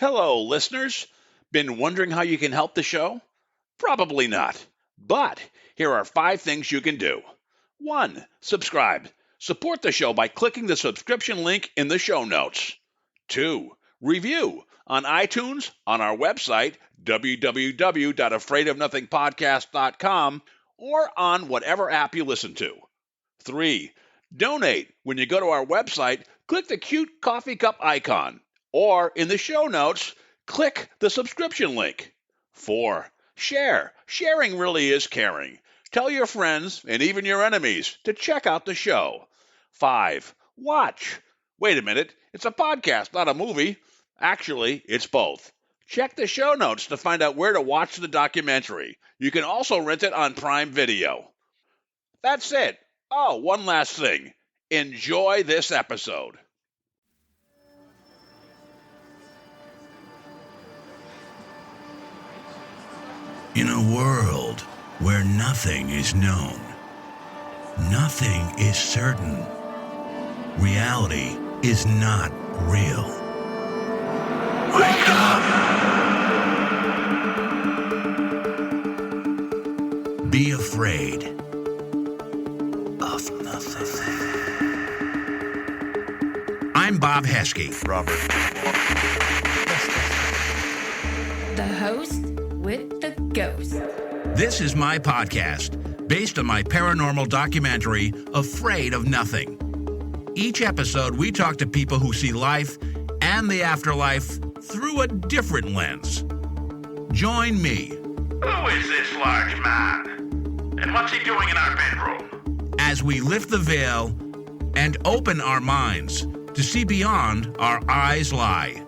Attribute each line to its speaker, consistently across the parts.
Speaker 1: Hello, listeners. Been wondering how you can help the show? Probably not. But here are 5 things you can do. 1. Subscribe. Support the show by clicking the subscription link in the show notes. 2. Review on iTunes, on our website, www.afraidofnothingpodcast.com, or on whatever app you listen to. 3. Donate. When you go to our website, click the cute coffee cup icon. Or in the show notes, click the subscription link. 4. Share. Sharing really is caring. Tell your friends and even your enemies to check out the show. 5. Watch. Wait a minute, it's a podcast, not a movie. Actually, it's both. Check the show notes to find out where to watch the documentary. You can also rent it on Prime Video. That's it. Oh, one last thing. Enjoy this episode.
Speaker 2: In a world where nothing is known, nothing is certain, reality is not real. Wake up! Be afraid of nothing. I'm Bob Heskey.
Speaker 3: Robert.
Speaker 4: The host with the ghost.
Speaker 2: This is my podcast, based on my paranormal documentary, Afraid of Nothing. Each episode, we talk to people who see life and the afterlife through a different lens. Join me.
Speaker 3: Who is this large man? And what's he doing in our bedroom?
Speaker 2: As we lift the veil and open our minds to see beyond our eyes lie.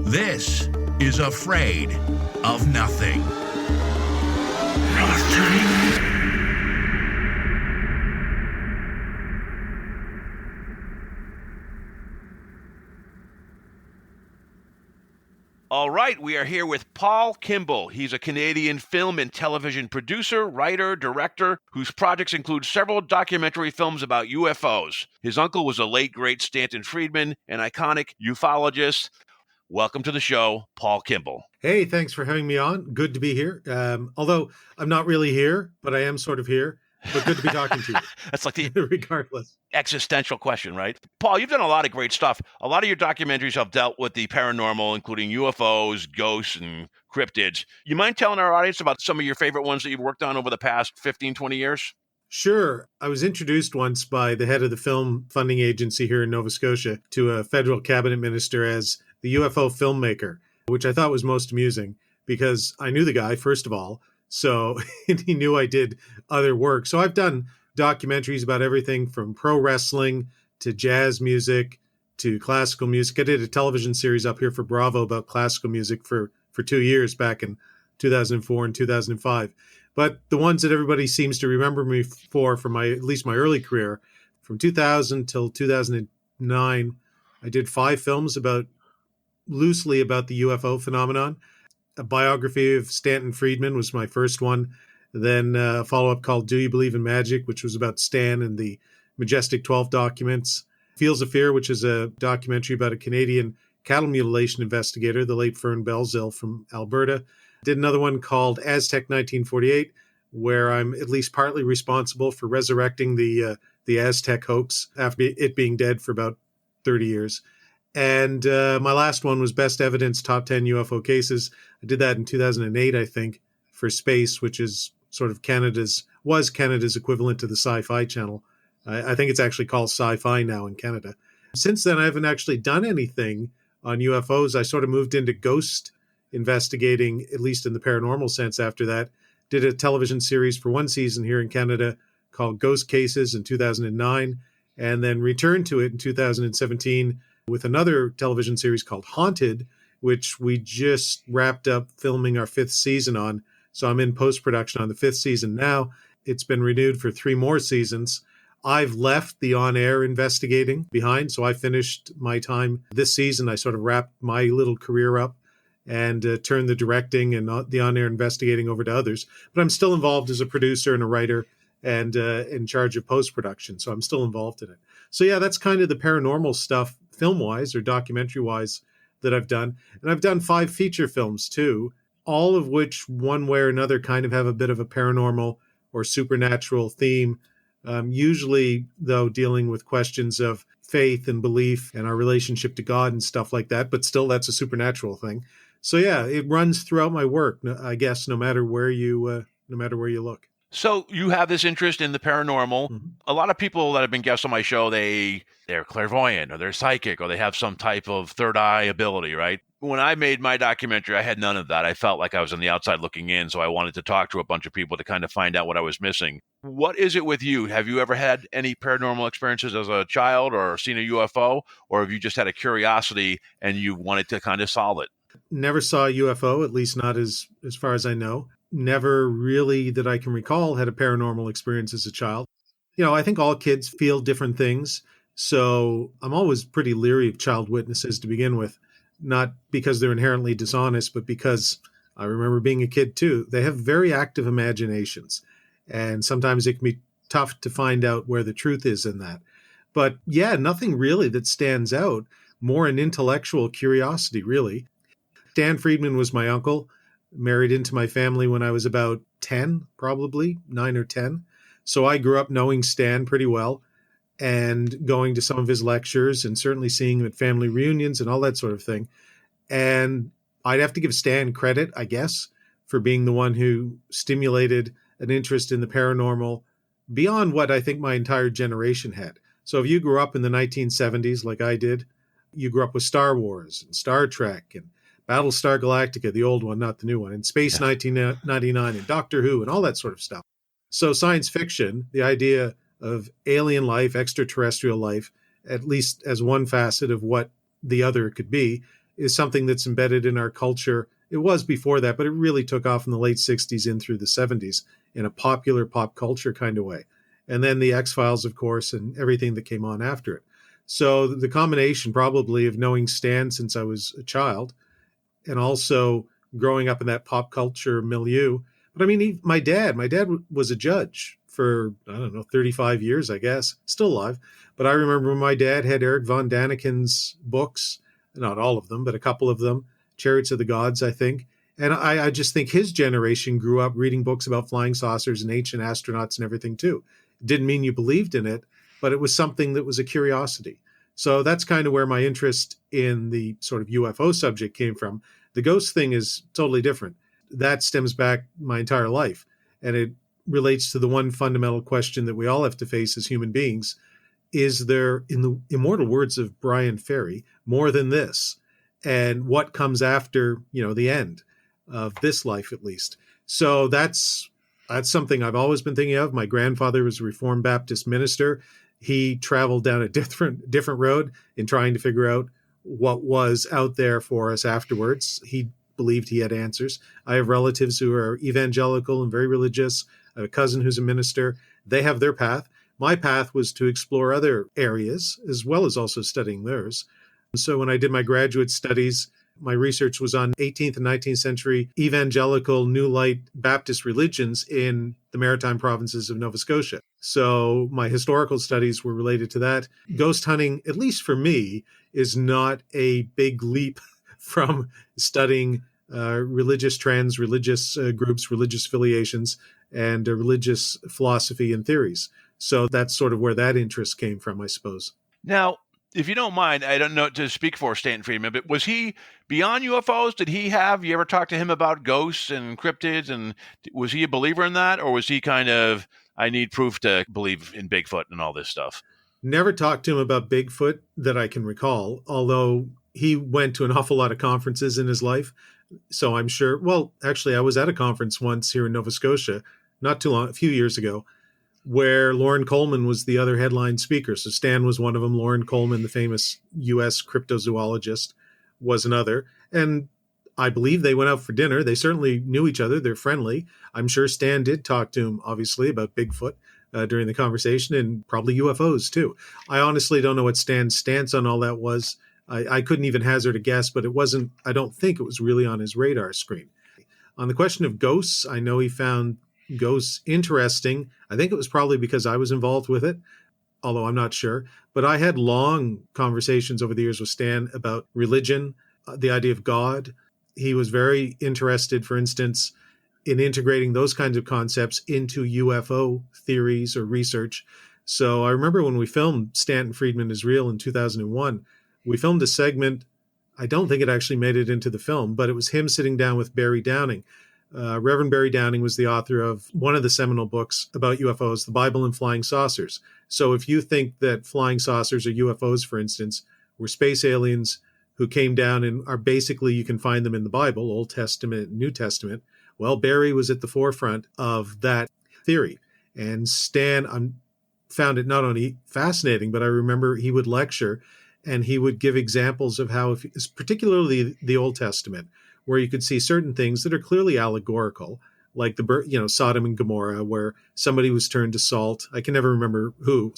Speaker 2: This is Afraid of Nothing.
Speaker 1: All right, we are here with Paul Kimball. He's a Canadian film and television producer, writer, director, whose projects include several documentary films about UFOs. His uncle was a late, great Stanton Friedman, an iconic ufologist. Welcome to the show, Paul Kimball.
Speaker 5: Hey, thanks for having me on. Good to be here. Although I'm not really here, but I am sort of here. But good to be talking to you.
Speaker 1: That's like the
Speaker 5: regardless
Speaker 1: existential question, right? Paul, you've done a lot of great stuff. A lot of your documentaries have dealt with the paranormal, including UFOs, ghosts, and cryptids. You mind telling our audience about some of your favorite ones that you've worked on over the past 15, 20 years?
Speaker 5: Sure. I was introduced once by the head of the film funding agency here in Nova Scotia to a federal cabinet minister as the UFO filmmaker, which I thought was most amusing because I knew the guy, first of all. So he knew I did other work. So I've done documentaries about everything from pro wrestling to jazz music to classical music. I did a television series up here for Bravo about classical music for 2 years back in 2004 and 2005. But the ones that everybody seems to remember me for from at least my early career, from 2000 till 2009, I did 5 films loosely about the UFO phenomenon. A biography of Stanton Friedman was my first one. Then a follow-up called Do You Believe in Magic, which was about Stan and the Majestic 12 documents. Fields of Fear, which is a documentary about a Canadian cattle mutilation investigator, the late Fern Belzil from Alberta. Did another one called Aztec 1948, where I'm at least partly responsible for resurrecting the Aztec hoax after it being dead for about 30 years. And my last one was Best Evidence Top 10 UFO Cases. I did that in 2008, I think, for Space, which is sort of Canada's equivalent to the Sci-Fi Channel. I think it's actually called Sci-Fi now in Canada. Since then, I haven't actually done anything on UFOs. I sort of moved into ghost investigating, at least in the paranormal sense after that. Did a television series for one season here in Canada called Ghost Cases in 2009, and then returned to it in 2017 with another television series called Haunted, which we just wrapped up filming our 5th season on. So I'm in post-production on the 5th season now. It's been renewed for 3 more seasons. I've left the on-air investigating behind, so I finished my time this season. I sort of wrapped my little career up and turned the directing and the on-air investigating over to others. But I'm still involved as a producer and a writer and in charge of post-production, so I'm still involved in it. So yeah, that's kind of the paranormal stuff, film-wise or documentary-wise, that I've done. And I've done 5 feature films too, all of which one way or another kind of have a bit of a paranormal or supernatural theme. Usually, though, dealing with questions of faith and belief and our relationship to God and stuff like that. But still, that's a supernatural thing. So yeah, it runs throughout my work, I guess, no matter where you look.
Speaker 2: So you have this interest in the paranormal.
Speaker 5: Mm-hmm.
Speaker 2: A lot of people that have been guests on my show, they're clairvoyant or they're psychic or they have some type of third eye ability, right? When I made my documentary, I had none of that. I felt like I was on the outside looking in, so I wanted to talk to a bunch of people to kind of find out what I was missing. What is it with you? Have you ever had any paranormal experiences as a child or seen a UFO, or have you just had a curiosity and you wanted to kind of solve it?
Speaker 5: Never saw a UFO, at least not as far as I know. Never really, that I can recall, had a paranormal experience as a child. I think all kids feel different things. So I'm always pretty leery of child witnesses to begin with, not because they're inherently dishonest, but because I remember being a kid too. They have very active imaginations, and sometimes it can be tough to find out where the truth is in that. But yeah, nothing really that stands out, more an intellectual curiosity, really. Stan Friedman was my uncle, married into my family when I was about 10, probably 9 or 10. So I grew up knowing Stan pretty well and going to some of his lectures and certainly seeing him at family reunions and all that sort of thing. And I'd have to give Stan credit, I guess, for being the one who stimulated an interest in the paranormal beyond what I think my entire generation had. So if you grew up in the 1970s like I did, you grew up with Star Wars and Star Trek and Battlestar Galactica, the old one, not the new one, and Space 1999 and Doctor Who and all that sort of stuff. So science fiction, the idea of alien life, extraterrestrial life, at least as one facet of what the other could be, is something that's embedded in our culture. It was before that, but it really took off in the late 60s in through the 70s in a popular pop culture kind of way. And then the X-Files, of course, and everything that came on after it. So the combination probably of knowing Stan since I was a child and also growing up in that pop culture milieu. But I mean, my dad was a judge for, 35 years, I guess, still alive. But I remember when my dad had Eric von Daniken's books, not all of them, but a couple of them, Chariots of the Gods, I think. And I just think his generation grew up reading books about flying saucers and ancient astronauts and everything too. It didn't mean you believed in it, but it was something that was a curiosity. So that's kind of where my interest in the sort of UFO subject came from. The ghost thing is totally different. That stems back my entire life. And it relates to the one fundamental question that we all have to face as human beings. Is there, in the immortal words of Brian Ferry, more than this? And what comes after, the end of this life, at least? So that's something I've always been thinking of. My grandfather was a Reformed Baptist minister. He traveled down a different road in trying to figure out what was out there for us afterwards. He believed he had answers. I have relatives who are evangelical and very religious. I have a cousin who's a minister. They have their path. My path was to explore other areas as well as also studying theirs. So when I did my graduate studies, my research was on 18th and 19th century evangelical New Light Baptist religions in the maritime provinces of Nova Scotia. So my historical studies were related to that. Ghost hunting, at least for me, is not a big leap from studying religious trends, religious groups, religious affiliations, and religious philosophy and theories. So that's sort of where that interest came from, I suppose.
Speaker 2: Now, if you don't mind, I don't know to speak for Stanton Friedman, but was he beyond UFOs? You ever talk to him about ghosts and cryptids? And was he a believer in that? Or was he kind of, I need proof to believe in Bigfoot and all this stuff?
Speaker 5: Never talked to him about Bigfoot that I can recall, although he went to an awful lot of conferences in his life. So I'm sure, well, actually, I was at a conference once here in Nova Scotia, not too long, a few years ago, where Lauren Coleman was the other headline speaker. So Stan was one of them. Lauren Coleman, the famous U.S. cryptozoologist, was another. And I believe they went out for dinner. They certainly knew each other. They're friendly. I'm sure Stan did talk to him, obviously, about Bigfoot during the conversation, and probably UFOs, too. I honestly don't know what Stan's stance on all that was. I couldn't even hazard a guess, but I don't think it was really on his radar screen. On the question of ghosts, I know he found ghosts interesting. I think it was probably because I was involved with it, although I'm not sure. But I had long conversations over the years with Stan about religion, the idea of God. He was very interested, for instance, in integrating those kinds of concepts into UFO theories or research. So I remember when we filmed Stanton Friedman is Real in 2001, we filmed a segment. I don't think it actually made it into the film, but it was him sitting down with Barry Downing. Reverend Barry Downing was the author of one of the seminal books about UFOs, The Bible and Flying Saucers. So if you think that flying saucers or UFOs, for instance, were space aliens who came down and are basically, you can find them in the Bible, Old Testament, New Testament. Well, Barry was at the forefront of that theory. And Stan found it not only fascinating, but I remember he would lecture and he would give examples of how, particularly the Old Testament, where you could see certain things that are clearly allegorical, like Sodom and Gomorrah, where somebody was turned to salt. I can never remember who.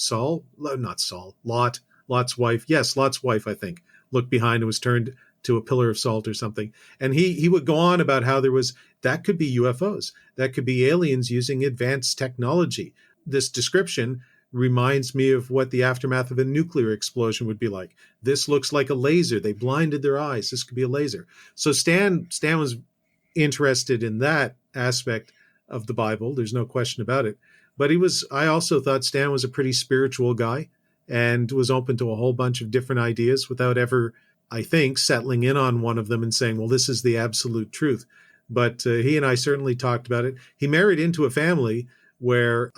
Speaker 5: Not Saul. Lot's wife. Yes, Lot's wife, I think, looked behind and was turned to a pillar of salt or something. And he would go on about how that could be UFOs. That could be aliens using advanced technology. This description reminds me of what the aftermath of a nuclear explosion would be like. This looks like a laser. They blinded their eyes. This could be a laser. So Stan was interested in that aspect of the Bible. There's no question about it. But I also thought Stan was a pretty spiritual guy and was open to a whole bunch of different ideas without ever, I think, settling in on one of them and saying, well, this is the absolute truth. But he and I certainly talked about it. He married into a family where,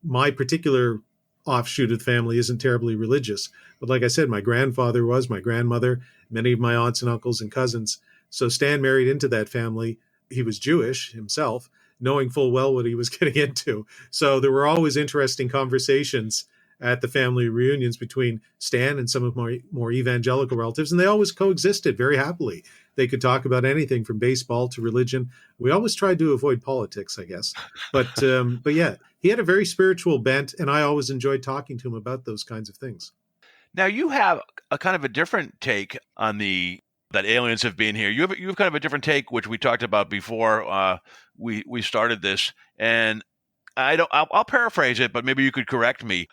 Speaker 5: my particular offshoot of the family isn't terribly religious. But like I said, my grandfather was, my grandmother, many of my aunts and uncles and cousins. So Stan married into that family. He was Jewish himself, knowing full well what he was getting into. So there were always interesting conversations at the family reunions between Stan and some of my more evangelical relatives, and they always coexisted very happily. They could talk about anything from baseball to religion. We always tried to avoid politics, I guess. But yeah, he had a very spiritual bent, and I always enjoyed talking to him about those kinds of things.
Speaker 1: Now, you have a kind of a different take on that aliens have been here. You have kind of a different take, which we talked about before we started this, and I'll paraphrase it, but maybe you could correct me.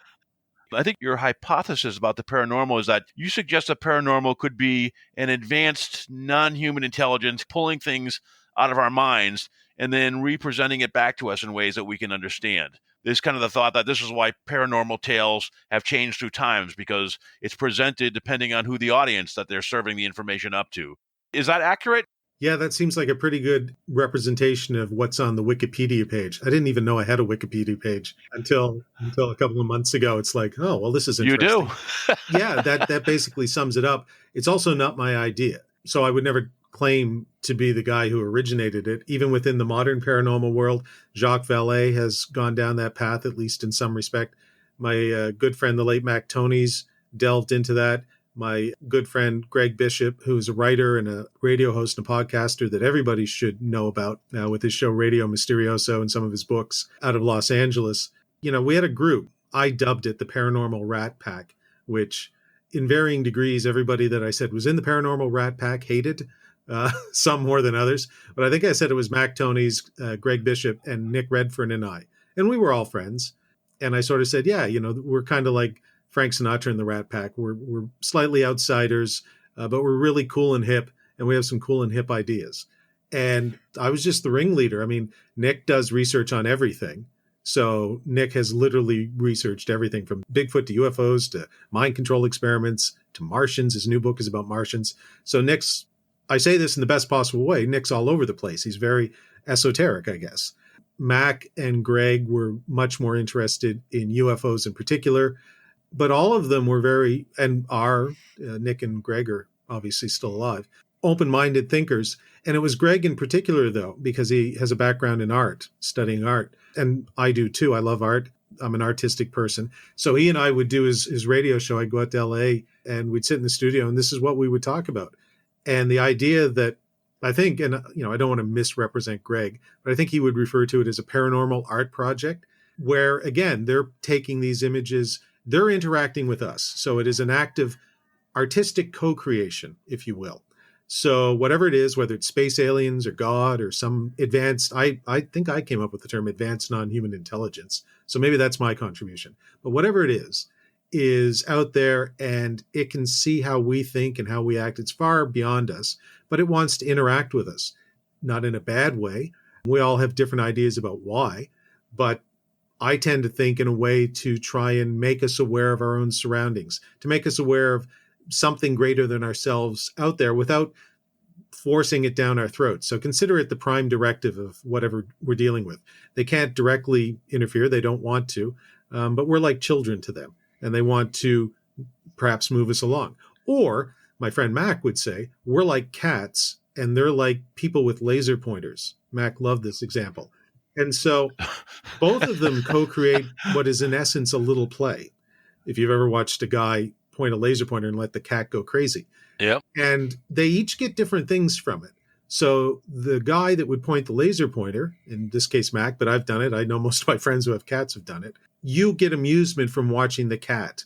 Speaker 1: I think your hypothesis about the paranormal is that you suggest that paranormal could be an advanced non-human intelligence pulling things out of our minds and then representing it back to us in ways that we can understand. There's kind of the thought that this is why paranormal tales have changed through times, because it's presented depending on who the audience that they're serving the information up to. Is that accurate?
Speaker 5: Yeah, that seems like a pretty good representation of what's on the Wikipedia page. I didn't even know I had a Wikipedia page until a couple of months ago. It's like, oh, well, this is interesting.
Speaker 1: You do?
Speaker 5: Yeah, that basically sums it up. It's also not my idea. So I would never claim to be the guy who originated it. Even within the modern paranormal world, Jacques Vallée has gone down that path, at least in some respect. My good friend, the late Mac Tonys, delved into that. My good friend, Greg Bishop, who's a writer and a radio host and a podcaster that everybody should know about now with his show Radio Mysterioso and some of his books out of Los Angeles. We had a group. I dubbed it the Paranormal Rat Pack, which in varying degrees, everybody that I said was in the Paranormal Rat Pack hated, some more than others. But I think I said it was Mac Tonys, Greg Bishop, and Nick Redfern and I. And we were all friends. And I sort of said, yeah, we're kind of like Frank Sinatra and the Rat Pack. We're slightly outsiders, but we're really cool and hip, and we have some cool and hip ideas. And I was just the ringleader. Nick does research on everything. So Nick has literally researched everything from Bigfoot to UFOs to mind control experiments to Martians. His new book is about Martians. So I say this in the best possible way, Nick's all over the place. He's very esoteric, I guess. Mac and Greg were much more interested in UFOs in particular. But all of them were Nick and Greg are obviously still alive, open-minded thinkers. And it was Greg in particular, though, because he has a background in art, studying art. And I do, too. I love art. I'm an artistic person. So he and I would do his radio show. I'd go out to L.A. and we'd sit in the studio, and this is what we would talk about. And the idea that I think, and I don't want to misrepresent Greg, but I think he would refer to it as a paranormal art project, where, again, they're taking these images, they're interacting with us. So it is an act of artistic co-creation, if you will. So whatever it is, whether it's space aliens or God or some advanced, I think I came up with the term advanced non-human intelligence. So maybe that's my contribution. But whatever it is, is out there and it can see how we think and how we act. It's far beyond us, but it wants to interact with us, not in a bad way. We all have different ideas about why, but I tend to think in a way to try and make us aware of our own surroundings, to make us aware of something greater than ourselves out there without forcing it down our throats. So consider it the prime directive of whatever we're dealing with. They can't directly interfere. They don't want to, but we're like children to them, and they want to perhaps move us along. Or my friend Mac would say, we're like cats, and they're like people with laser pointers. Mac loved this example. And so both of them co-create what is in essence a little play. If you've ever watched a guy point a laser pointer and let the cat go crazy.
Speaker 1: Yep.
Speaker 5: And they each get different things from it. So the guy that would point the laser pointer, in this case Mac, but I've done it. I know most of my friends who have cats have done it. You get amusement from watching the cat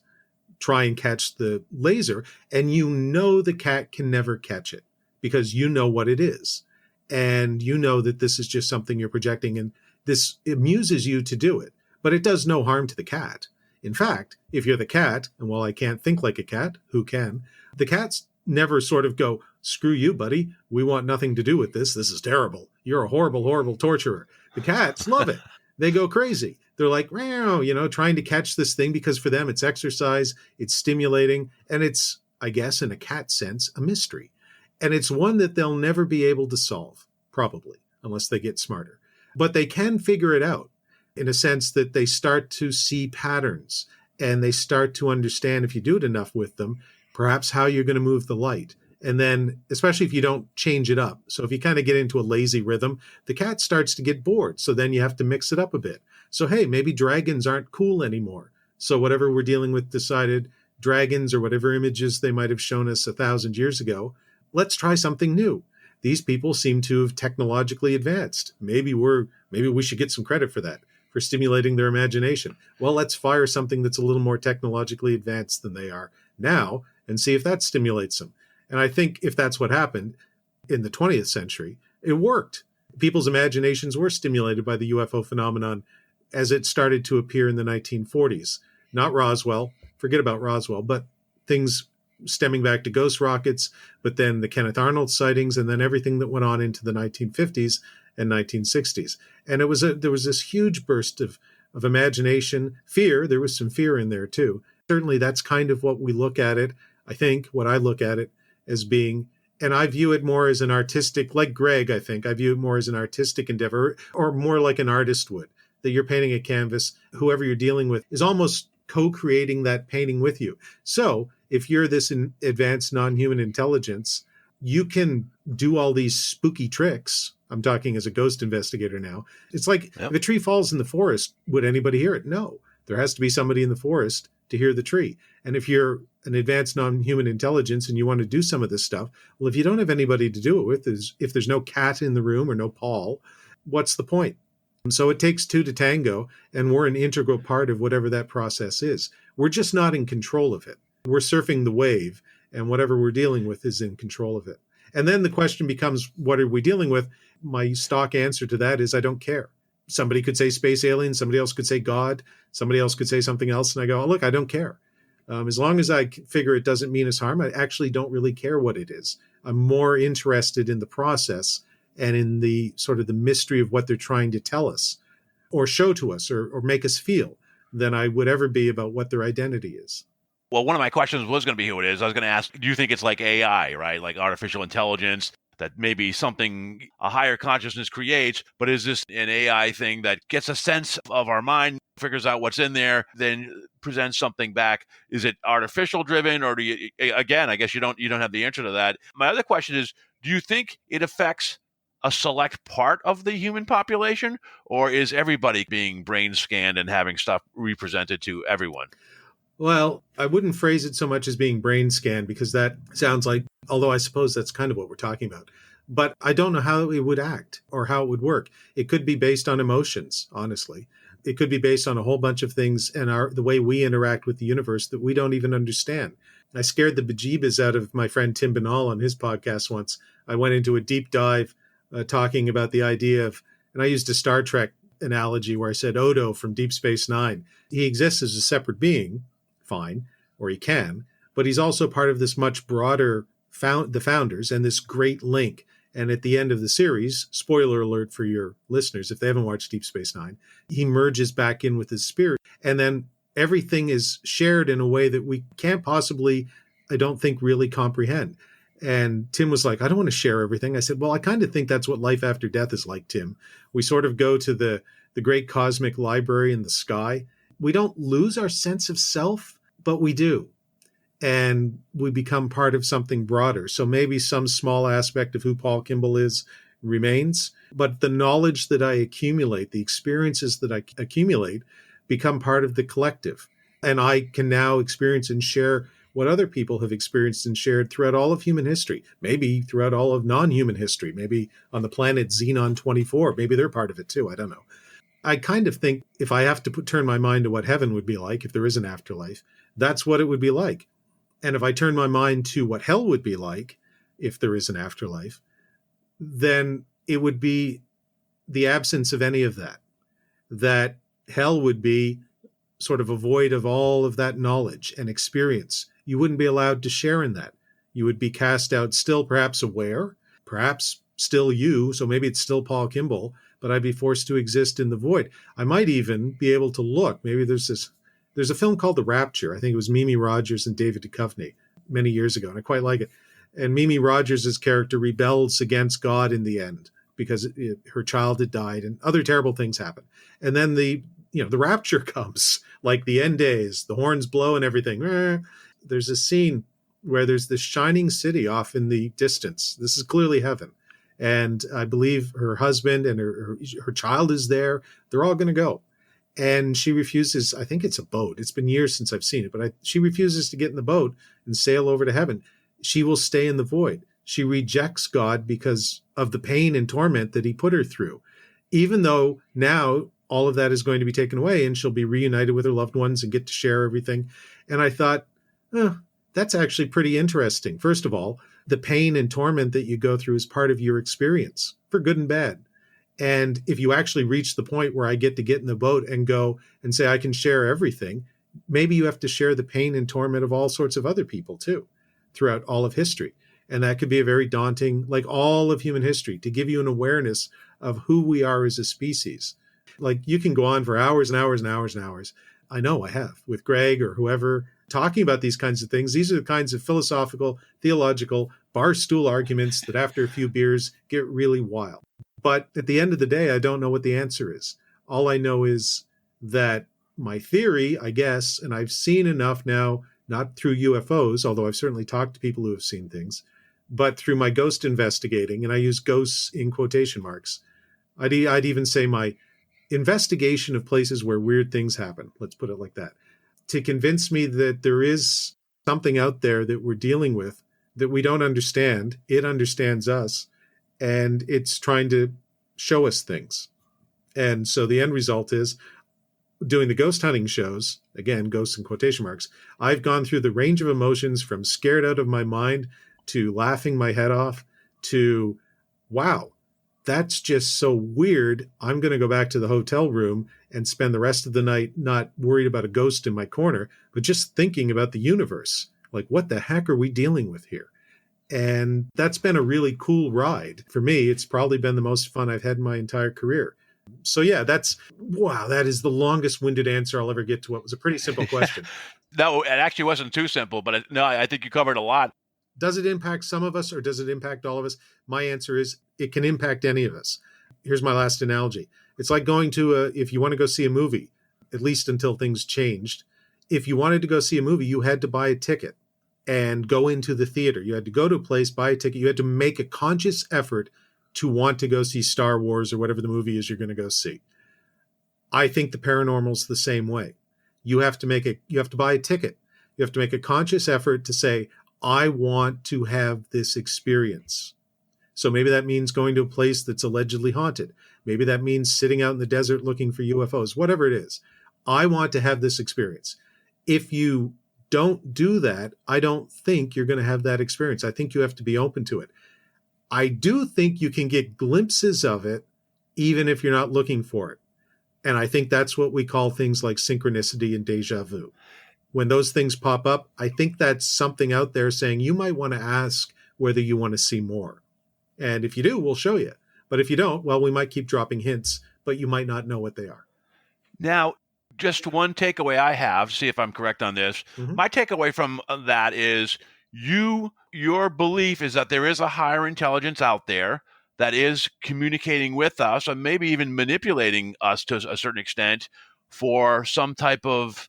Speaker 5: try and catch the laser, and you know the cat can never catch it because you know what it is. And you know that this is just something you're projecting, and this amuses you to do it. But it does no harm to the cat. In fact, if you're the cat, and while I can't think like a cat, who can? The cats never sort of go, screw you, buddy. We want nothing to do with this. This is terrible. You're a horrible, horrible torturer. The cats love it. They go crazy. They're like, meow, trying to catch this thing because for them it's exercise, it's stimulating, and it's, I guess, in a cat sense, a mystery. And it's one that they'll never be able to solve, probably, unless they get smarter. But they can figure it out in a sense that they start to see patterns and they start to understand, if you do it enough with them, perhaps how you're going to move the light. And then, especially if you don't change it up. So if you kind of get into a lazy rhythm, the cat starts to get bored. So then you have to mix it up a bit. So, hey, maybe dragons aren't cool anymore. So whatever we're dealing with decided dragons or whatever images they might have shown us 1,000 years ago, let's try something new. These people seem to have technologically advanced. Maybe we should get some credit for that, for stimulating their imagination. Well, let's fire something that's a little more technologically advanced than they are now and see if that stimulates them. And I think if that's what happened in the 20th century, it worked. People's imaginations were stimulated by the UFO phenomenon as it started to appear in the 1940s. Not Roswell, forget about Roswell, but things stemming back to ghost rockets, but then the Kenneth Arnold sightings, and then everything that went on into the 1950s and 1960s. And there was this huge burst of imagination, fear. There was some fear in there too. Certainly that's kind of what we look at it. I think what I look at it as being, and I view it more as an artistic, like Greg, I view it more as an artistic endeavor, or more like an artist would, that you're painting a canvas, whoever you're dealing with is almost co-creating that painting with you. So if you're this advanced non-human intelligence, you can do all these spooky tricks. I'm talking as a ghost investigator now. It's like, If a tree falls in the forest, would anybody hear it? No. There has to be somebody in the forest to hear the tree. And if you're an advanced non-human intelligence and you want to do some of this stuff, well, if you don't have anybody to do it with, if there's no cat in the room or no Paul, what's the point? And so it takes two to tango, and we're an integral part of whatever that process is. We're just not in control of it. We're surfing the wave, and whatever we're dealing with is in control of it. And then the question becomes, what are we dealing with? My stock answer to that is I don't care. Somebody could say space aliens, somebody else could say God, somebody else could say something else, and I go, oh, look, I don't care. As long as I figure it doesn't mean us harm, I actually don't really care what it is. I'm more interested in the process and in the sort of the mystery of what they're trying to tell us or show to us or make us feel than I would ever be about what their identity is.
Speaker 1: Well, one of my questions was going to be who it is. I was going to ask, do you think it's like AI, right? Like artificial intelligence that maybe something a higher consciousness creates, but is this an AI thing that gets a sense of our mind, figures out what's in there, then presents something back? Is it artificial driven, or do you, again, I guess you don't have the answer to that. My other question is, do you think it affects a select part of the human population, or is everybody being brain scanned and having stuff represented to everyone?
Speaker 5: Well, I wouldn't phrase it so much as being brain scanned, because that sounds like, although I suppose that's kind of what we're talking about. But I don't know how it would act or how it would work. It could be based on emotions, honestly. It could be based on a whole bunch of things and the way we interact with the universe that we don't even understand. I scared the bejeebus out of my friend Tim Banal on his podcast once. I went into a deep dive talking about the idea of, and I used a Star Trek analogy where I said Odo from Deep Space Nine. He exists as a separate being fine, or he can, but he's also part of this much broader the founders and this great link. And at the end of the series, spoiler alert for your listeners, if they haven't watched Deep Space Nine, he merges back in with his spirit. And then everything is shared in a way that we can't possibly, I don't think, really comprehend. And Tim was like, I don't want to share everything. I said, well, I kind of think that's what life after death is like, Tim. We sort of go to the great cosmic library in the sky. We don't lose our sense of self, but we do. And we become part of something broader. So maybe some small aspect of who Paul Kimball is remains, but the knowledge that I accumulate, the experiences that I accumulate, become part of the collective. And I can now experience and share what other people have experienced and shared throughout all of human history, maybe throughout all of non-human history, maybe on the planet Xenon 24, maybe they're part of it too, I don't know. I kind of think if I have to turn my mind to what heaven would be like if there is an afterlife, that's what it would be like. And if I turn my mind to what hell would be like if there is an afterlife, then it would be the absence of any of that. That hell would be sort of a void of all of that knowledge and experience. You wouldn't be allowed to share in that. You would be cast out, still perhaps aware, perhaps still you, so maybe it's still Paul Kimball, but I'd be forced to exist in the void. I might even be able to look. Maybe there's a film called The Rapture. I think it was Mimi Rogers and David Duchovny many years ago, and I quite like it. And Mimi Rogers' character rebels against God in the end because her child had died and other terrible things happen. And then the rapture comes, like the end days, the horns blow and everything. There's a scene where there's this shining city off in the distance. This is clearly heaven. And I believe her husband and her child is there. They're all going to go. And she refuses, I think it's a boat. It's been years since I've seen it, but she refuses to get in the boat and sail over to heaven. She will stay in the void. She rejects God because of the pain and torment that he put her through, even though now all of that is going to be taken away and she'll be reunited with her loved ones and get to share everything. And I thought, that's actually pretty interesting. First of all, the pain and torment that you go through is part of your experience, for good and bad. And if you actually reach the point where I get to get in the boat and go and say, I can share everything, maybe you have to share the pain and torment of all sorts of other people too, throughout all of history. And that could be a very daunting, like all of human history, to give you an awareness of who we are as a species. Like you can go on for hours and hours and hours and hours. I know I have with Greg or whoever talking about these kinds of things. These are the kinds of philosophical, theological, bar stool arguments that after a few beers get really wild. But at the end of the day, I don't know what the answer is. All I know is that my theory, I guess, and I've seen enough now, not through UFOs, although I've certainly talked to people who have seen things, but through my ghost investigating, and I use ghosts in quotation marks. I'd even say my investigation of places where weird things happen, let's put it like that, to convince me that there is something out there that we're dealing with that we don't understand. It understands us. And it's trying to show us things. And so the end result is doing the ghost hunting shows, again, ghosts in quotation marks, I've gone through the range of emotions from scared out of my mind to laughing my head off to, wow, that's just so weird. I'm going to go back to the hotel room and spend the rest of the night not worried about a ghost in my corner, but just thinking about the universe. Like, what the heck are we dealing with here? And that's been a really cool ride. For me, it's probably been the most fun I've had in my entire career. So yeah, that is the longest winded answer I'll ever get to what was a pretty simple question.
Speaker 1: No, it actually wasn't too simple, but I think you covered a lot.
Speaker 5: Does it impact some of us or does it impact all of us? My answer is it can impact any of us. Here's my last analogy. It's like going to if you want to go see a movie, at least until things changed. If you wanted to go see a movie, you had to buy a ticket and go into the theater. You had to go to a place, buy a ticket. You had to make a conscious effort to want to go see Star Wars or whatever the movie is you're going to go see. I think the paranormal is the same way. You have to buy a ticket. You have to make a conscious effort to say, I want to have this experience. So maybe that means going to a place that's allegedly haunted. Maybe that means sitting out in the desert looking for UFOs, whatever it is. I want to have this experience. If you don't do that, I don't think you're going to have that experience. I think you have to be open to it. I do think you can get glimpses of it, even if you're not looking for it. And I think that's what we call things like synchronicity and deja vu. when those things pop up, I think that's something out there saying you might want to ask whether you want to see more. And if you do, we'll show you. But if you don't, well, we might keep dropping hints, but you might not know what they are.
Speaker 2: Now, just one takeaway I have, see if I'm correct on this. My takeaway from that is your belief is that there is a higher intelligence out there that is communicating with us and maybe even manipulating us to a certain extent for some type of,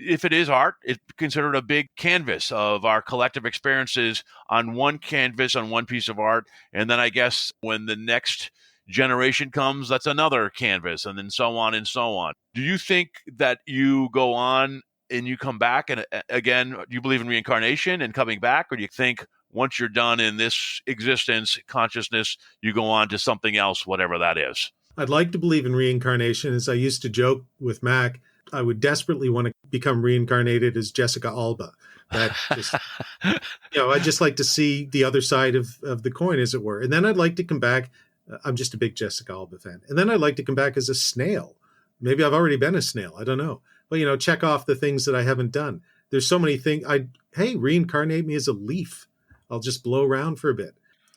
Speaker 2: if it is art, it's considered a big canvas of our collective experiences on one canvas, on one piece of art. And then I guess when the next generation comes, that's another canvas, and then so on and so on. Do you think that you go on and you come back? And again, do you believe in reincarnation and coming back? Or do you think once you're done in this existence, consciousness, you go on to something else, whatever that is?
Speaker 5: I'd like to believe in reincarnation. As I used to joke with Mac, I would desperately want to become reincarnated as Jessica Alba. That just, I'd just like to see the other side of the coin, as it were. And then I'd like to come back. I'm just a big Jessica Alba fan. And then I'd like to come back as a snail. Maybe I've already been a snail. I don't know. But, check off the things that I haven't done. There's so many things. Reincarnate me as a leaf. I'll just blow around for a bit.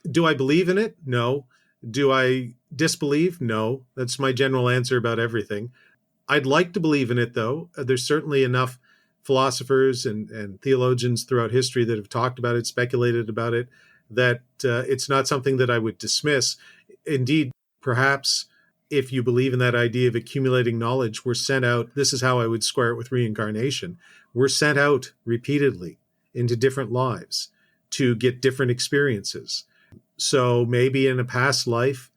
Speaker 5: Do I believe in it? No. Do I disbelieve? No. That's my general answer about everything. I'd like to believe in it, though. There's certainly enough philosophers and theologians throughout history that have talked about it, speculated about it, that it's not something that I would dismiss. Indeed, perhaps if you believe in that idea of accumulating knowledge, we're sent out. This is how I would square it with reincarnation. We're sent out repeatedly into different lives to get different experiences. So maybe in a past life,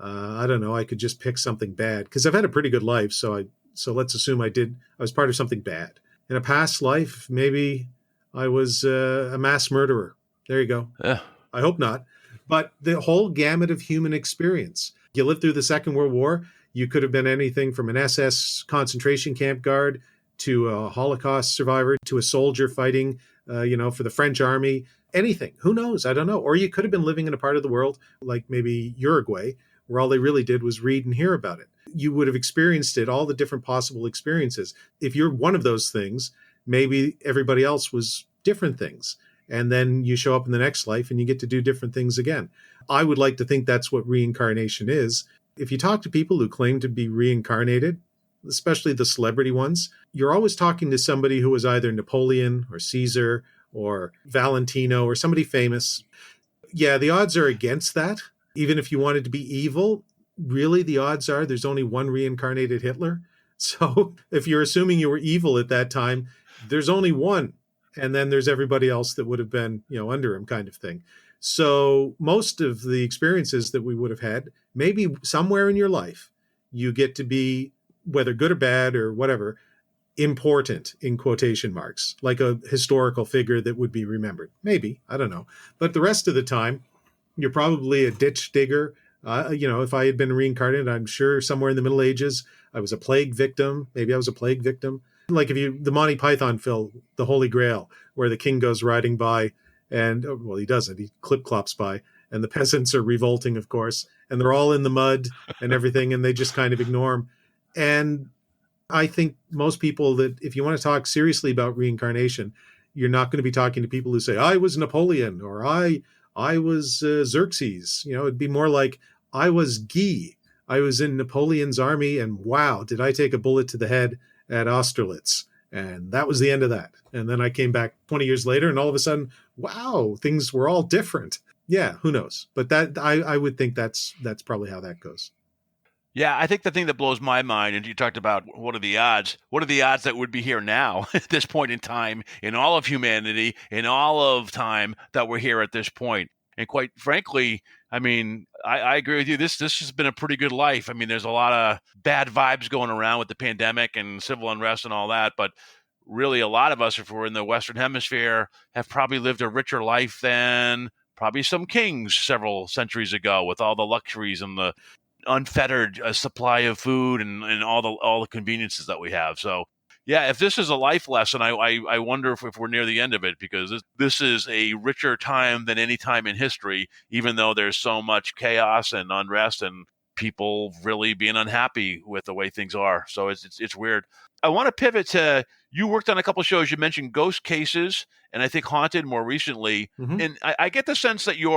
Speaker 5: I don't know, I could just pick something bad because I've had a pretty good life. So let's assume I was part of something bad. In a past life, maybe I was a mass murderer. There you go.
Speaker 2: Yeah.
Speaker 5: I hope not. But the whole gamut of human experience. You lived through the Second World War. You could have been anything from an SS concentration camp guard to a Holocaust survivor to a soldier fighting, for the French army. Anything. Who knows? I don't know. Or you could have been living in a part of the world like maybe Uruguay, where all they really did was read and hear about it. You would have experienced it, all the different possible experiences. If you're one of those things, maybe everybody else was different things. And then you show up in the next life and you get to do different things again. I would like to think that's what reincarnation is. If you talk to people who claim to be reincarnated, especially the celebrity ones, you're always talking to somebody who was either Napoleon or Caesar or Valentino or somebody famous. Yeah, the odds are against that. Even if you wanted to be evil, really the odds are there's only one reincarnated Hitler. So if you're assuming you were evil at that time, there's only one. And then there's everybody else that would have been, under him kind of thing. So most of the experiences that we would have had, maybe somewhere in your life, you get to be, whether good or bad or whatever, important in quotation marks, like a historical figure that would be remembered. Maybe, I don't know. But the rest of the time, you're probably a ditch digger. If I had been reincarnated, I'm sure somewhere in the Middle Ages, I was a plague victim. Maybe I was a plague victim. Like the Monty Python film, The Holy Grail, where the king goes riding by and, well, he doesn't. He clip-clops by. And the peasants are revolting, of course. And they're all in the mud and everything, and they just kind of ignore him. And I think most people that, if you want to talk seriously about reincarnation, you're not going to be talking to people who say, I was Napoleon, or I was Xerxes. It'd be more like, I was Guy. I was in Napoleon's army, and wow, did I take a bullet to the head at Austerlitz. And that was the end of that. And then I came back 20 years later, and all of a sudden, wow, things were all different. Yeah, who knows? But that I would think that's probably how that goes.
Speaker 2: Yeah, I think the thing that blows my mind, and you talked about what are the odds? What are the odds that would be here now at this point in time, in all of humanity, in all of time, that we're here at this point? And quite frankly, I mean, I agree with you. This has been a pretty good life. I mean, there's a lot of bad vibes going around with the pandemic and civil unrest and all that. But really, a lot of us, if we're in the Western Hemisphere, have probably lived a richer life than probably some kings several centuries ago, with all the luxuries and the unfettered supply of food and all the conveniences that we have. So, yeah, if this is a life lesson, I wonder if we're near the end of it, because this is a richer time than any time in history, even though there's so much chaos and unrest and people really being unhappy with the way things are. So it's weird. I want to pivot to
Speaker 6: You worked on a couple of shows. You mentioned Ghost Cases and I think Haunted more recently.
Speaker 5: Mhm.
Speaker 6: And I get the sense that you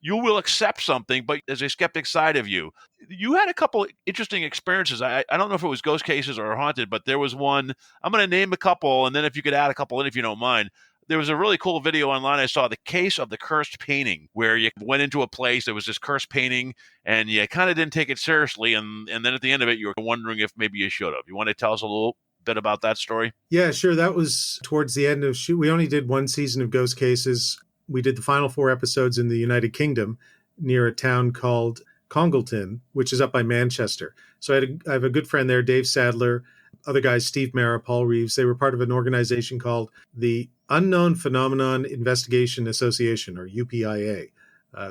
Speaker 6: will accept something, but there's a skeptic side of you. You had a couple interesting experiences. I don't know if it was Ghost Cases or Haunted, but there was one. I'm going to name a couple, and then if you could add a couple in, if you don't mind. There was a really cool video online I saw, the case of the cursed painting, where you went into a place, there was this cursed painting, and you kind of didn't take it seriously, and then at the end of it, you were wondering if maybe you should have. You want to tell us a little bit about that story?
Speaker 5: Yeah, sure. That was towards the end of shoot. We only did one season of Ghost Cases. We did the final 4 episodes in the United Kingdom near a town called Congleton, which is up by Manchester. So I have a good friend there, Dave Sadler, other guys, Steve Mara, Paul Reeves. They were part of an organization called the Unknown Phenomenon Investigation Association, or UPIA.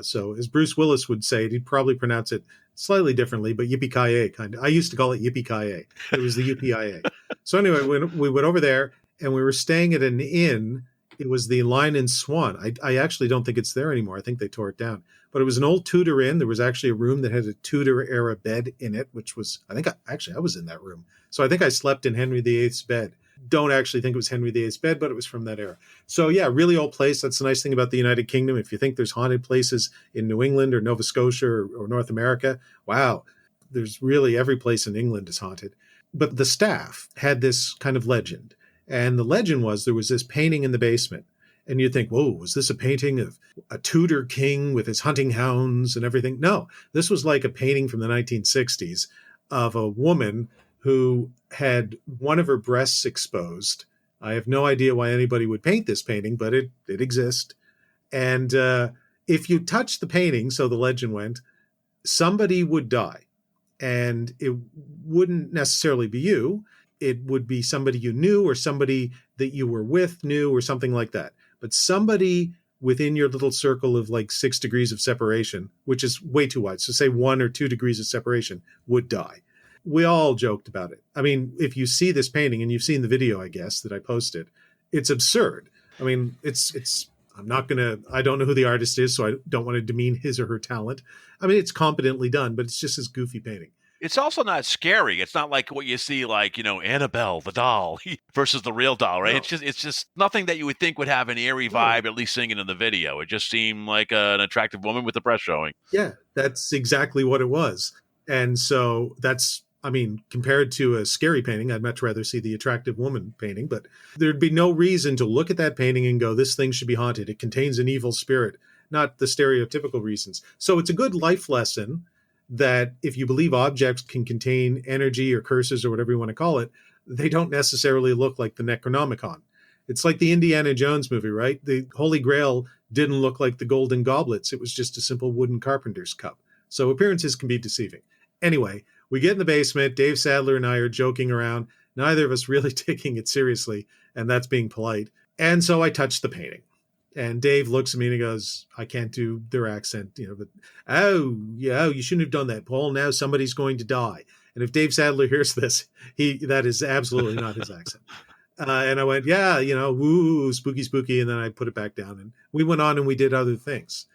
Speaker 5: So as Bruce Willis would say it, he'd probably pronounce it slightly differently, but yippee-ki-yay kind of. I used to call it yippee-ki-yay. It was the UPIA. So anyway, when we went over there and we were staying at an inn, it was the Lion and Swan. I actually don't think it's there anymore. I think they tore it down. But it was an old Tudor inn. There was actually a room that had a Tudor-era bed in it, which was, I was in that room. So I think I slept in Henry VIII's bed. Don't actually think it was Henry VIII's bed, but it was from that era. So yeah, really old place. That's the nice thing about the United Kingdom. If you think there's haunted places in New England or Nova Scotia or North America, wow, there's really every place in England is haunted. But the staff had this kind of legend. And the legend was there was this painting in the basement. And you'd think, whoa, was this a painting of a Tudor king with his hunting hounds and everything? No, this was like a painting from the 1960s of a woman who had one of her breasts exposed. I have no idea why anybody would paint this painting, but it exists. And if you touch the painting, so the legend went, somebody would die. And it wouldn't necessarily be you. It would be somebody you knew or somebody that you were with knew or something like that. But somebody within your little circle of like 6 degrees of separation, which is way too wide. So say 1 or 2 degrees of separation would die. We all joked about it. I mean, if you see this painting and you've seen the video, I guess, that I posted, it's absurd. I mean, I don't know who the artist is, so I don't want to demean his or her talent. I mean, it's competently done, but it's just this goofy painting.
Speaker 6: It's also not scary. It's not like what you see, like, Annabelle, the doll versus the real doll, right?
Speaker 5: No.
Speaker 6: It's just nothing that you would think would have an eerie vibe, at least seeing it in the video. It just seemed like an attractive woman with the breast showing.
Speaker 5: Yeah, that's exactly what it was. And so compared to a scary painting, I'd much rather see the attractive woman painting, but there'd be no reason to look at that painting and go, this thing should be haunted. It contains an evil spirit, not the stereotypical reasons. So it's a good life lesson that if you believe objects can contain energy or curses or whatever you want to call it, they don't necessarily look like the Necronomicon. It's like the Indiana Jones movie, right? The Holy Grail didn't look like the Golden Goblets. It was just a simple wooden carpenter's cup. So appearances can be deceiving. Anyway, we get in the basement. Dave Sadler and I are joking around, neither of us really taking it seriously, and that's being polite. And so I touch the painting. And Dave looks at me and he goes, I can't do their accent, but, you shouldn't have done that, Paul. Now somebody's going to die. And if Dave Sadler hears this, that is absolutely not his accent. And I went, woo, spooky, spooky. And then I put it back down and we went on and we did other things.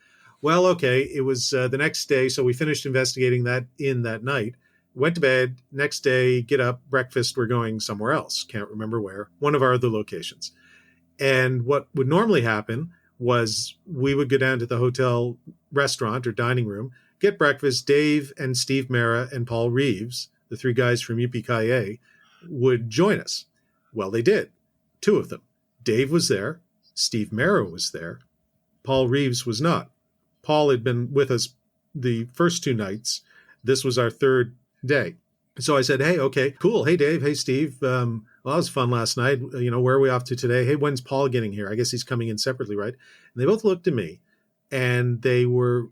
Speaker 5: Well, okay, it was the next day. So we finished investigating that night, went to bed, next day, get up, breakfast, we're going somewhere else. Can't remember where, one of our other locations. And what would normally happen was we would go down to the hotel restaurant or dining room, get breakfast. Dave and Steve Mara and Paul Reeves, the 3 guys from UPKA, would join us. Well, they did. 2 of them. Dave was there. Steve Mara was there. Paul Reeves was not. Paul had been with us the first 2 nights. This was our 3rd day. So I said, hey, okay, cool. Hey, Dave. Hey, Steve. Well, that was fun last night. Where are we off to today? Hey, when's Paul getting here? I guess he's coming in separately, right? And they both looked at me and they were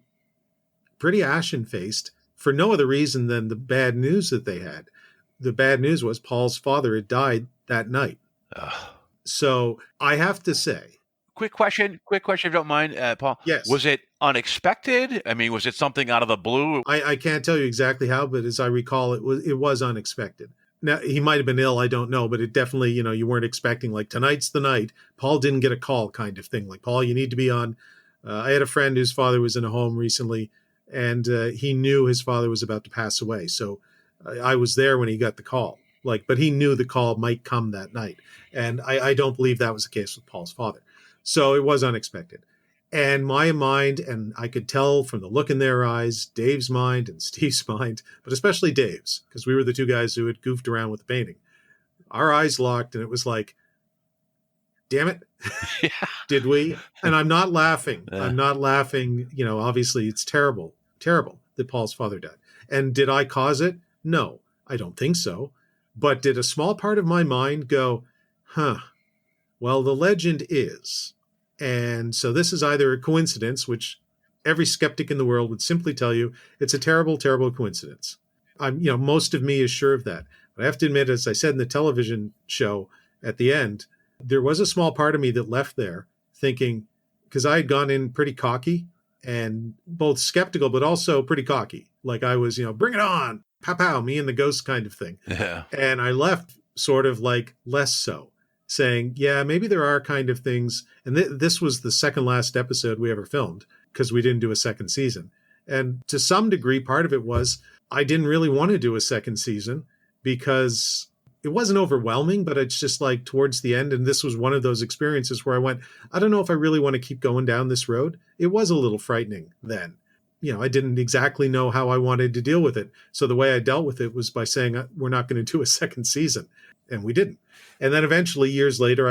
Speaker 5: pretty ashen-faced for no other reason than the bad news that they had. The bad news was Paul's father had died that night.
Speaker 6: Ugh.
Speaker 5: So I have to say.
Speaker 6: Quick question, if you don't mind, Paul.
Speaker 5: Yes.
Speaker 6: Was it unexpected? I mean, was it something out of the blue?
Speaker 5: I can't tell you exactly how, but as I recall, it was unexpected. Now, he might have been ill, I don't know, but it definitely, you weren't expecting, like, tonight's the night. Paul didn't get a call kind of thing. Like, Paul, you need to be on. I had a friend whose father was in a home recently, and he knew his father was about to pass away. So I was there when he got the call. but he knew the call might come that night. And I don't believe that was the case with Paul's father. So it was unexpected. And my mind, and I could tell from the look in their eyes, Dave's mind and Steve's mind, but especially Dave's, because we were the two guys who had goofed around with the painting. Our eyes locked, and it was like, damn it.
Speaker 6: Yeah.
Speaker 5: Did we? And I'm not laughing.
Speaker 6: Yeah.
Speaker 5: I'm not laughing. Obviously it's terrible that Paul's father died. And did I cause it? No, I don't think so. But did a small part of my mind go, well, the legend is. And so this is either a coincidence, which every skeptic in the world would simply tell you it's a terrible, terrible coincidence. Most of me is sure of that. But I have to admit, as I said in the television show at the end, there was a small part of me that left there thinking, because I had gone in pretty cocky and both skeptical, but also pretty cocky. Like I was, bring it on, pow, pow, me and the ghost kind of thing.
Speaker 6: Yeah.
Speaker 5: And I left sort of like less so, saying, yeah, maybe there are kind of things. And this was the second last episode we ever filmed because we didn't do a second season. And to some degree, part of it was I didn't really want to do a second season because it wasn't overwhelming, but it's just like towards the end. And this was one of those experiences where I went, I don't know if I really want to keep going down this road. It was a little frightening then. I didn't exactly know how I wanted to deal with it. So the way I dealt with it was by saying, we're not going to do a second season. And we didn't. And then eventually, years later,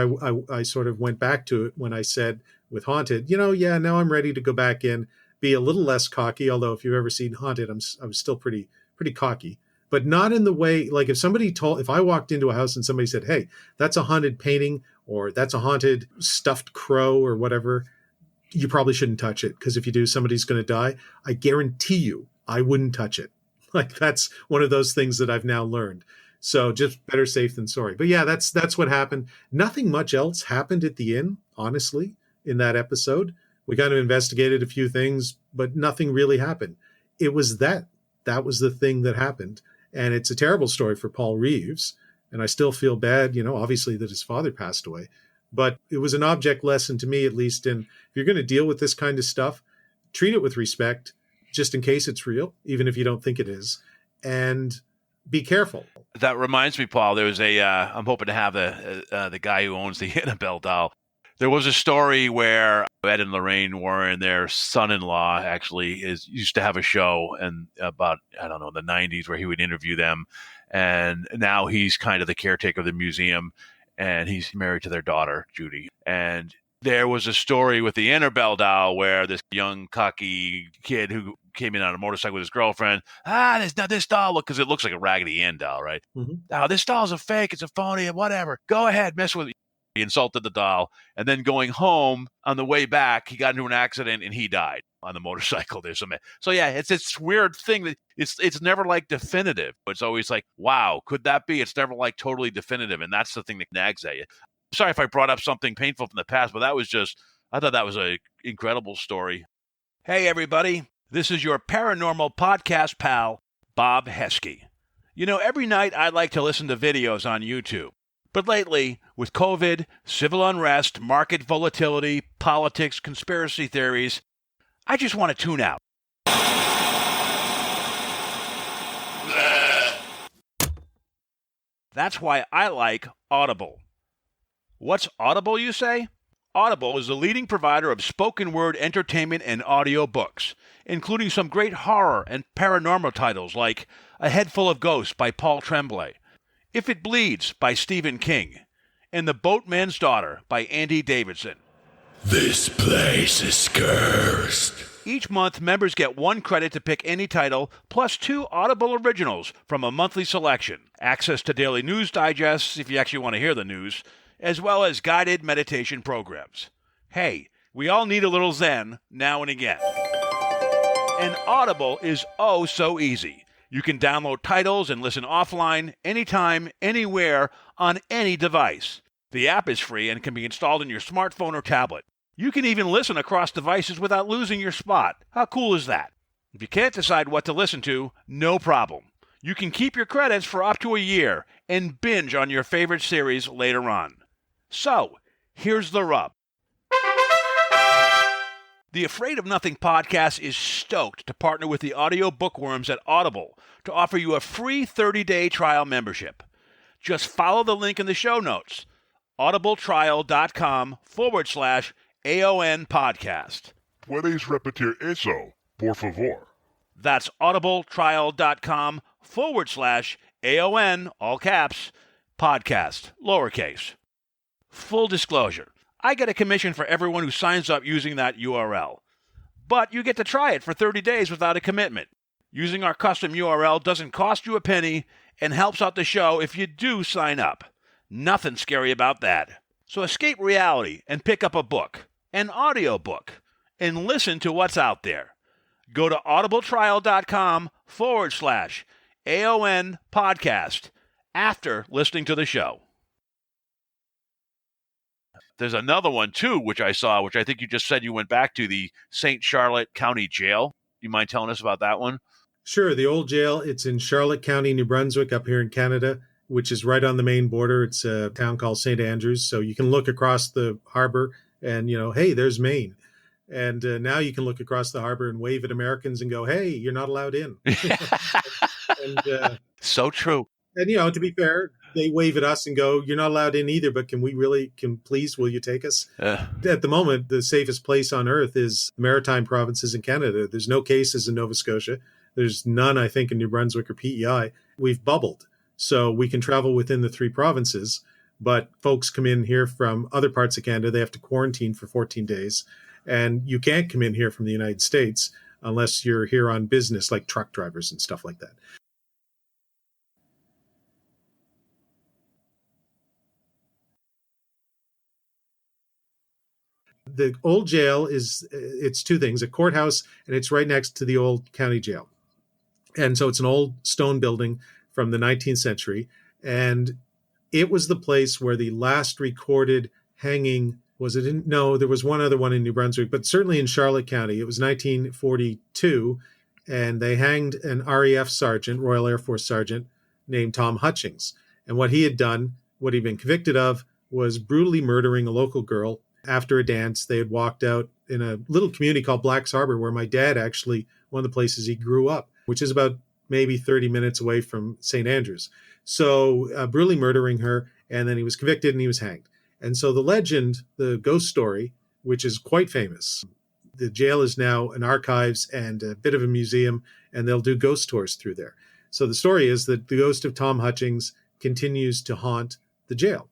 Speaker 5: I sort of went back to it when I said with Haunted, now I'm ready to go back in, be a little less cocky. Although if you've ever seen Haunted, I was still pretty cocky, but not in the way, like if I walked into a house and somebody said, hey, that's a haunted painting or that's a haunted stuffed crow or whatever, you probably shouldn't touch it. Because if you do, somebody's going to die. I guarantee you, I wouldn't touch it. Like that's one of those things that I've now learned. So just better safe than sorry. But yeah, that's what happened. Nothing much else happened at the inn, honestly, in that episode. We kind of investigated a few things, but nothing really happened. It was that was the thing that happened. And it's a terrible story for Paul Reeves. And I still feel bad, obviously that his father passed away. But it was an object lesson to me, at least. And if you're going to deal with this kind of stuff, treat it with respect, just in case it's real, even if you don't think it is. And be careful.
Speaker 6: That reminds me, Paul, there was I'm hoping to have the guy who owns the Annabelle doll. There was a story where Ed and Lorraine Warren, their son-in-law, actually used to have a show and about, I don't know, the 90s where he would interview them. And now he's kind of the caretaker of the museum, and he's married to their daughter, Judy. And there was a story with the Annabelle doll where this young, cocky kid who came in on a motorcycle with his girlfriend, this doll, because it looks like a Raggedy Ann doll, right? Mm-hmm. This doll's a fake, it's a phony, whatever. Go ahead, mess with it. He insulted the doll, and then going home on the way back, he got into an accident and he died on the motorcycle. So yeah, it's this weird thing that it's never like definitive. It's always like, wow, could that be? It's never like totally definitive, and that's the thing that nags at you. Sorry if I brought up something painful from the past, but I thought that was an incredible story. Hey everybody, this is your paranormal podcast pal, Bob Heskey. Every night I like to listen to videos on YouTube. But lately, with COVID, civil unrest, market volatility, politics, conspiracy theories, I just want to tune out. That's why I like Audible. What's Audible, you say? Audible is the leading provider of spoken word entertainment and audio books, including some great horror and paranormal titles like A Head Full of Ghosts by Paul Tremblay, If It Bleeds by Stephen King, and The Boatman's Daughter by Andy Davidson.
Speaker 7: This place is cursed.
Speaker 6: Each month, members get 1 credit to pick any title, plus 2 Audible originals from a monthly selection, access to daily news digests if you actually want to hear the news, as well as guided meditation programs. Hey, we all need a little Zen now and again. And Audible is oh so easy. You can download titles and listen offline, anytime, anywhere, on any device. The app is free and can be installed in your smartphone or tablet. You can even listen across devices without losing your spot. How cool is that? If you can't decide what to listen to, no problem. You can keep your credits for up to a year and binge on your favorite series later on. So, here's the rub. The Afraid of Nothing podcast is stoked to partner with the audio bookworms at Audible to offer you a free 30-day trial membership. Just follow the link in the show notes, audibletrial.com/AON podcast.
Speaker 3: Puedes repetir eso, por favor.
Speaker 6: That's audibletrial.com/AON, all caps, podcast, lowercase. Full disclosure, I get a commission for everyone who signs up using that URL. But you get to try it for 30 days without a commitment. Using our custom URL doesn't cost you a penny and helps out the show if you do sign up. Nothing scary about that. So escape reality and pick up a book, an audiobook, and listen to what's out there. Go to audibletrial.com/AON podcast after listening to the show. There's another one, too, which I saw, which I think you just said you went back to, the St. Charlotte County Jail. You mind telling us about that one?
Speaker 5: Sure. The old jail, it's in Charlotte County, New Brunswick, up here in Canada, which is right on the main border. It's a town called St. Andrews. So you can look across the harbor and, hey, there's Maine. And now you can look across the harbor and wave at Americans and go, hey, you're not allowed in.
Speaker 6: So true.
Speaker 5: And, to be fair, they wave at us and go, you're not allowed in either, but please, will you take us? At the moment, the safest place on earth is maritime provinces in Canada. There's no cases in Nova Scotia. There's none, I think, in New Brunswick or PEI. We've bubbled. So we can travel within the 3 provinces, but folks come in here from other parts of Canada. They have to quarantine for 14 days. And you can't come in here from the United States unless you're here on business, like truck drivers and stuff like that. The old jail it's 2 things, a courthouse, and it's right next to the old county jail. And so it's an old stone building from the 19th century. And it was the place where the last recorded hanging, there was one other one in New Brunswick, but certainly in Charlotte County. It was 1942. And they hanged an RAF sergeant, Royal Air Force sergeant, named Tom Hutchings. And what he had done, what he'd been convicted of, was brutally murdering a local girl. After a dance, they had walked out in a little community called Blacks Harbor, where my dad actually, one of the places he grew up, which is about maybe 30 minutes away from St. Andrews. So brutally murdering her, and then he was convicted and he was hanged. And so the legend, the ghost story, which is quite famous, the jail is now an archives and a bit of a museum, and they'll do ghost tours through there. So the story is that the ghost of Tom Hutchings continues to haunt the jail.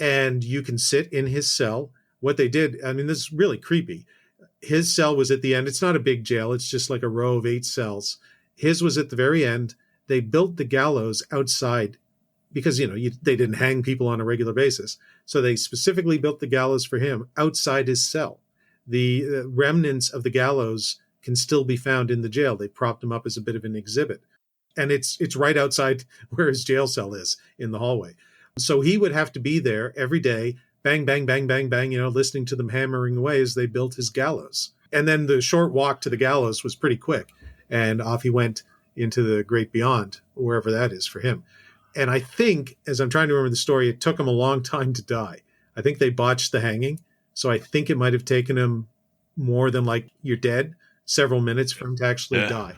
Speaker 5: And you can sit in his cell. What they did, this is really creepy. His cell was at the end. It's not a big jail. It's just like a row of 8 cells. His was at the very end. They built the gallows outside because, they didn't hang people on a regular basis. So they specifically built the gallows for him outside his cell. The remnants of the gallows can still be found in the jail. They propped him up as a bit of an exhibit. And it's right outside where his jail cell is in the hallway. So he would have to be there every day, bang, bang, bang, bang, bang, listening to them hammering away as they built his gallows. And then the short walk to the gallows was pretty quick. And off he went into the great beyond, wherever that is for him. And I think, as I'm trying to remember the story, it took him a long time to die. I think they botched the hanging. So I think it might have taken him more than you're dead, several minutes for him to actually die.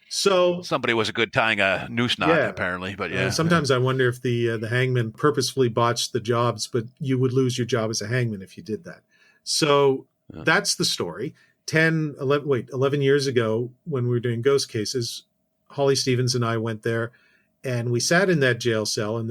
Speaker 5: So
Speaker 6: somebody was good tying a noose knot, apparently. But
Speaker 5: sometimes I wonder if the hangman purposefully botched the jobs, but you would lose your job as a hangman if you did that. So that's the story. 11 years ago, when we were doing ghost cases, Holly Stevens and I went there, and we sat in that jail cell. And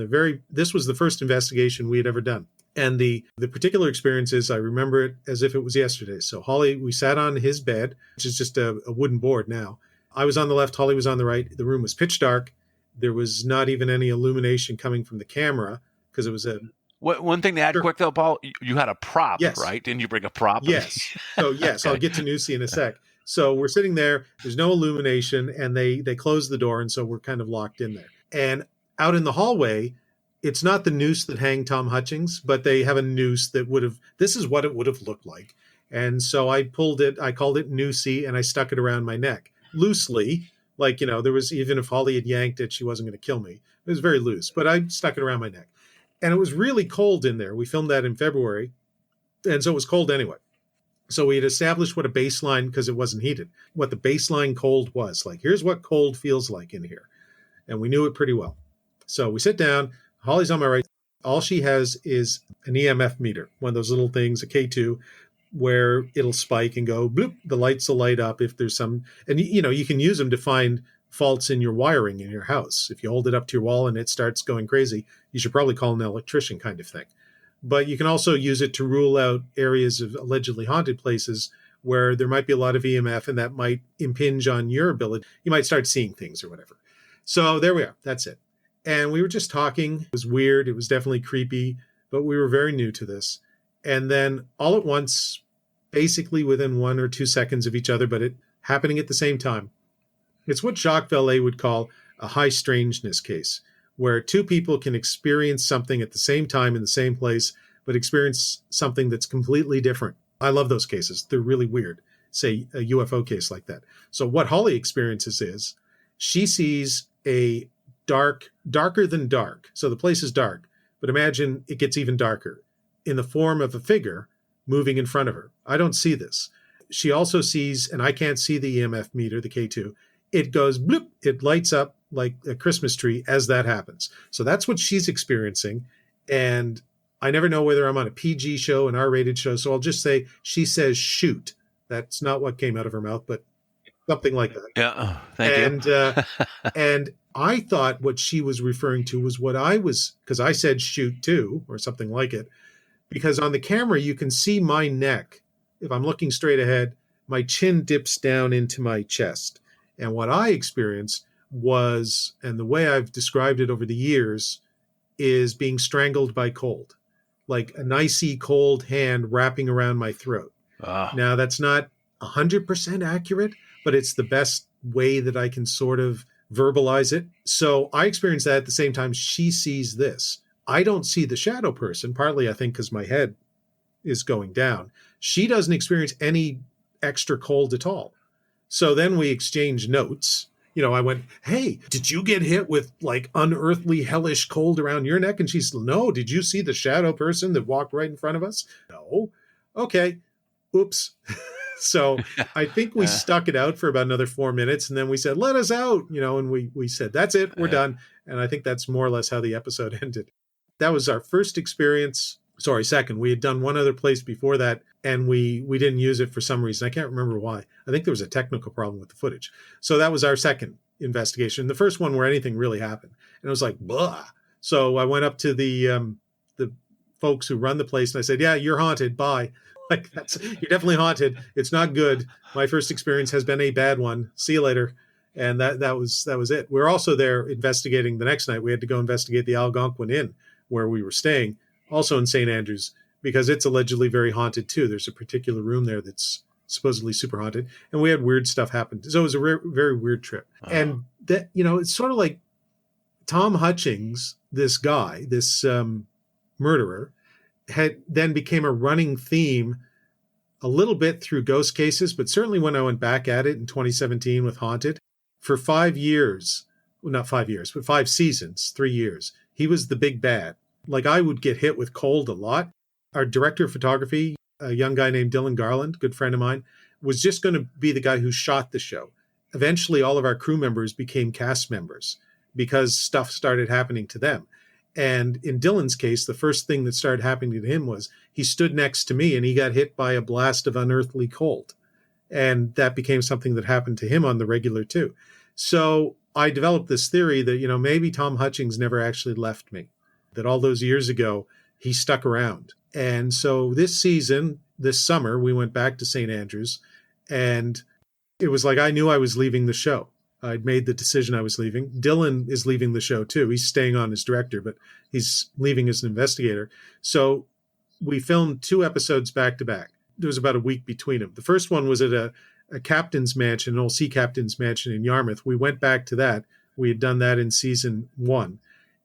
Speaker 5: this was the first investigation we had ever done. And the particular experiences, I remember it as if it was yesterday. So Holly, we sat on his bed, which is just a wooden board now. I was on the left, Holly was on the right. The room was pitch dark. There was not even any illumination coming from the camera because it was a...
Speaker 6: One thing to add quick, though, Paul, you had a prop, right? Didn't you bring a prop?
Speaker 5: Yes. So, yes, okay. I'll get to Nusi in a sec. So we're sitting there. There's no illumination, and they closed the door, and so we're kind of locked in there. And out in the hallway, it's not the noose that hanged Tom Hutchings, but they have a noose that this is what it would have looked like. And so I pulled it, I called it Nusi, and I stuck it around my neck. Loosely, there was, even if Holly had yanked it, she wasn't going to kill me. It was very loose, but I stuck it around my neck. And it was really cold in there. We filmed that in February, and so it was cold anyway. So we had established what a baseline, because it wasn't heated, what the baseline cold was. Here's what cold feels like in here. And we knew it pretty well. So we sit down, Holly's on my right. All she has is an EMF meter, one of those little things, a K2, where it'll spike and go bloop. The lights will light up if there's some, and you can use them to find faults in your wiring in your house. If you hold it up to your wall and it starts going crazy, you should probably call an electrician, kind of thing. But you can also use it to rule out areas of allegedly haunted places where there might be a lot of EMF and that might impinge on your ability. You might start seeing things or whatever. So there we are. That's it. And we were just talking. It was weird. It was definitely creepy, but we were very new to this. And then all at once, basically within 1 or 2 seconds of each other, but it happening at the same time. It's what Jacques Vallée would call a high strangeness case, where two people can experience something at the same time in the same place, but experience something that's completely different. I love those cases. They're really weird. Say a UFO case like that. So what Holly experiences is she sees a darker than dark. So the place is dark, but imagine it gets even darker in the form of a figure moving in front of her. I don't see this. She also sees, and I can't see the EMF meter, the K2, it goes bloop, it lights up like a Christmas tree as that happens. So that's what she's experiencing. And I never know whether I'm on a PG show, an R-rated show. So I'll just say she says shoot. That's not what came out of her mouth, but something like that.
Speaker 6: Yeah. Thank you.
Speaker 5: And I thought what she was referring to was what I was, because I said shoot too, or something like it. Because on the camera, you can see my neck. If I'm looking straight ahead, my chin dips down into my chest. And what I experienced was, and the way I've described it over the years, is being strangled by cold, like an icy cold hand wrapping around my throat. Now, that's not 100% accurate, but it's the best way that I can sort of verbalize it. So I experienced that at the same time she sees this. I don't see the shadow person, partly I think because my head is going down. She doesn't experience any extra cold at all. So then we exchange notes. I went, hey, did you get hit with like unearthly hellish cold around your neck? And she's, no, did you see the shadow person that walked right in front of us? No. Okay. Oops. So I think we stuck it out for about another 4 minutes. And then we said, let us out, and we said, that's it. We're done. And I think that's more or less how the episode ended. That was our first experience. Sorry, second. We had done one other place before that, and we didn't use it for some reason. I can't remember why. I think there was a technical problem with the footage. So that was our second investigation, the first one where anything really happened. And it was like, blah. So I went up to the folks who run the place, and I said, yeah, you're haunted. Bye. Like, you're definitely haunted. It's not good. My first experience has been a bad one. See you later. And that was it. We were also there investigating the next night. We had to go investigate the Algonquin Inn where we were staying, also in St. Andrews, because it's allegedly very haunted too. There's a particular room there that's supposedly super haunted, and we had weird stuff happen. So it was a very weird trip. And that, it's sort of like Tom Hutchings, this guy, this murderer, had then became a running theme a little bit through ghost cases, but certainly when I went back at it in 2017 with Haunted, for 5 years, well, not 5 years, but 5 seasons, 3 years, he was the big bad. Like, I would get hit with cold a lot. Our director of photography, a young guy named Dylan Garland, good friend of mine, was just going to be the guy who shot the show. Eventually, all of our crew members became cast members because stuff started happening to them. And in Dylan's case, the first thing that started happening to him was he stood next to me and he got hit by a blast of unearthly cold. And that became something that happened to him on the regular too. So I developed this theory that, maybe Tom Hutchings never actually left me, that all those years ago, he stuck around. And so this season, this summer, we went back to St. Andrews, and it was like I knew I was leaving the show. I'd made the decision I was leaving. Dylan is leaving the show too. He's staying on as director, but he's leaving as an investigator. So we filmed 2 episodes back to back. There was about a week between them. The first one was at a captain's mansion, an old sea captain's mansion in Yarmouth. We went back to that. We had done that in season 1.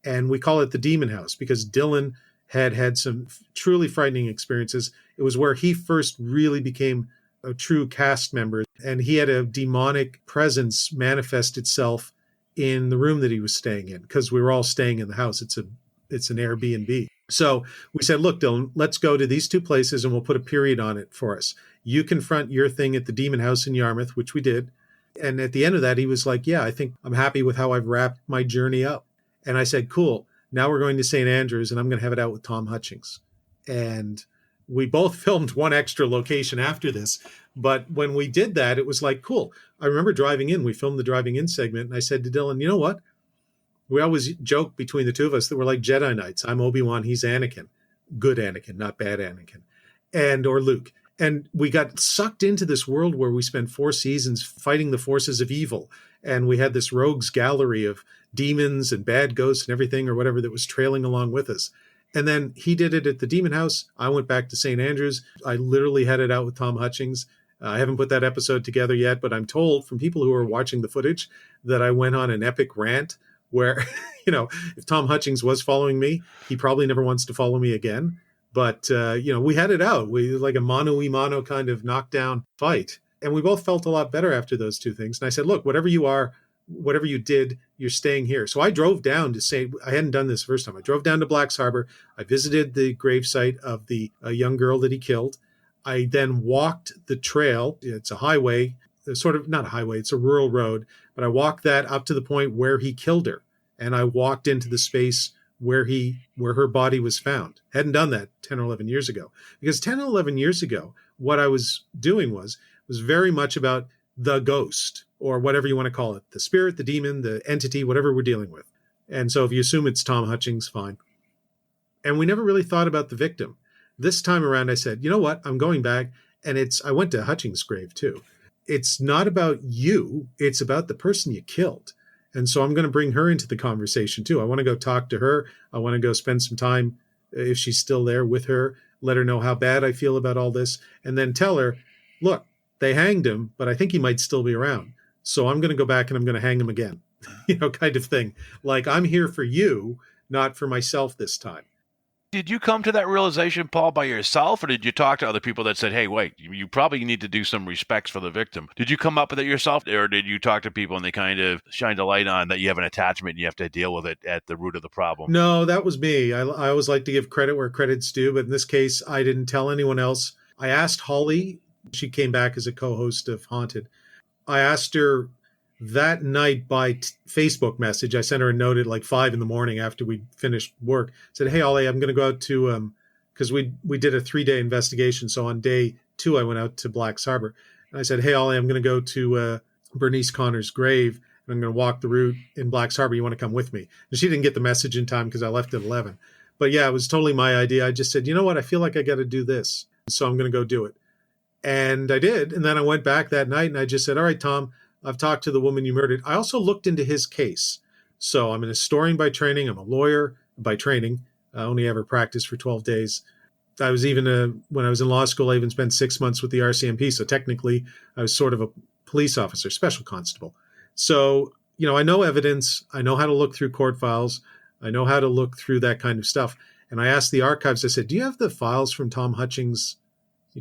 Speaker 5: And we call it the Demon House because Dylan had some truly frightening experiences. It was where he first really became a true cast member. And he had a demonic presence manifest itself in the room that he was staying in because we were all staying in the house. It's an Airbnb. So we said, look, Dylan, let's go to these 2 places and we'll put a period on it for us. You confront your thing at the Demon House in Yarmouth, which we did. And at the end of that, he was like, yeah, I think I'm happy with how I've wrapped my journey up. And I said, cool. Now we're going to St. Andrews, and I'm going to have it out with Tom Hutchings. And we both filmed one extra location after this. But when we did that, it was like, cool. I remember driving in. We filmed the driving in segment. And I said to Dylan, you know what? We always joke between the two of us that we're like Jedi Knights. I'm Obi-Wan. He's Anakin. Good Anakin, not bad Anakin. Or Luke. And we got sucked into this world where we spent 4 seasons fighting the forces of evil. And we had this rogues gallery of demons and bad ghosts and everything or whatever that was trailing along with us. And then he did it at the Demon House. I went back to St. Andrews. I literally had it out with Tom Hutchings. I haven't put that episode together yet, but I'm told from people who are watching the footage that I went on an epic rant where, if Tom Hutchings was following me, he probably never wants to follow me again. But, we had it out. We like a mano-a-mano kind of knockdown fight. And we both felt a lot better after those 2 things. And I said, look, whatever you are, whatever you did, you're staying here. So I drove down I hadn't done this the first time. I drove down to Black's Harbor. I visited the gravesite of the young girl that he killed. I then walked the trail. It's a highway, sort of not a highway, it's a rural road. But I walked that up to the point where he killed her. And I walked into the space where her body was found. Hadn't done that 10 or 11 years ago. Because 10 or 11 years ago, what I was doing was very much about the ghost, or whatever you want to call it, the spirit, the demon, the entity, whatever we're dealing with. And so if you assume it's Tom Hutchings, fine. And we never really thought about the victim. This time around, I said, you know what? I'm going back. And I went to Hutchings' grave too. It's not about you. It's about the person you killed. And so I'm going to bring her into the conversation too. I want to go talk to her. I want to go spend some time, if she's still there, with her, let her know how bad I feel about all this, and then tell her, look, they hanged him, but I think he might still be around. So I'm going to go back and I'm going to hang him again, kind of thing. Like, I'm here for you, not for myself this time.
Speaker 6: Did you come to that realization, Paul, by yourself, or did you talk to other people that said, hey, wait, you probably need to do some respects for the victim? Did you come up with it yourself, or did you talk to people and they kind of shined a light on that you have an attachment and you have to deal with it at the root of the problem?
Speaker 5: No, that was me. I always like to give credit where credit's due, but in this case, I didn't tell anyone else. I asked Holly. She came back as a co-host of Haunted. I asked her that night by Facebook message. I sent her a note at like 5 a.m. after we finished work. I said, hey, Holly, I'm going to go out to, because we did a 3-day investigation. So on day 2, I went out to Black's Harbor. And I said, hey, Holly, I'm going to go to Bernice Connor's grave, and I'm going to walk the route in Black's Harbor. You want to come with me? And she didn't get the message in time because I left at 11. But yeah, it was totally my idea. I just said, you know what? I feel like I got to do this. So I'm going to go do it. And I did. And then I went back that night and I just said, all right, Tom, I've talked to the woman you murdered. I also looked into his case. So I'm an historian by training. I'm a lawyer by training. I only ever practiced for 12 days. I was even, when I was in law school, I even spent 6 months with the RCMP. So technically, I was sort of a police officer, special constable. So, I know evidence. I know how to look through court files. I know how to look through that kind of stuff. And I asked the archives, I said, do you have the files from Tom Hutchings'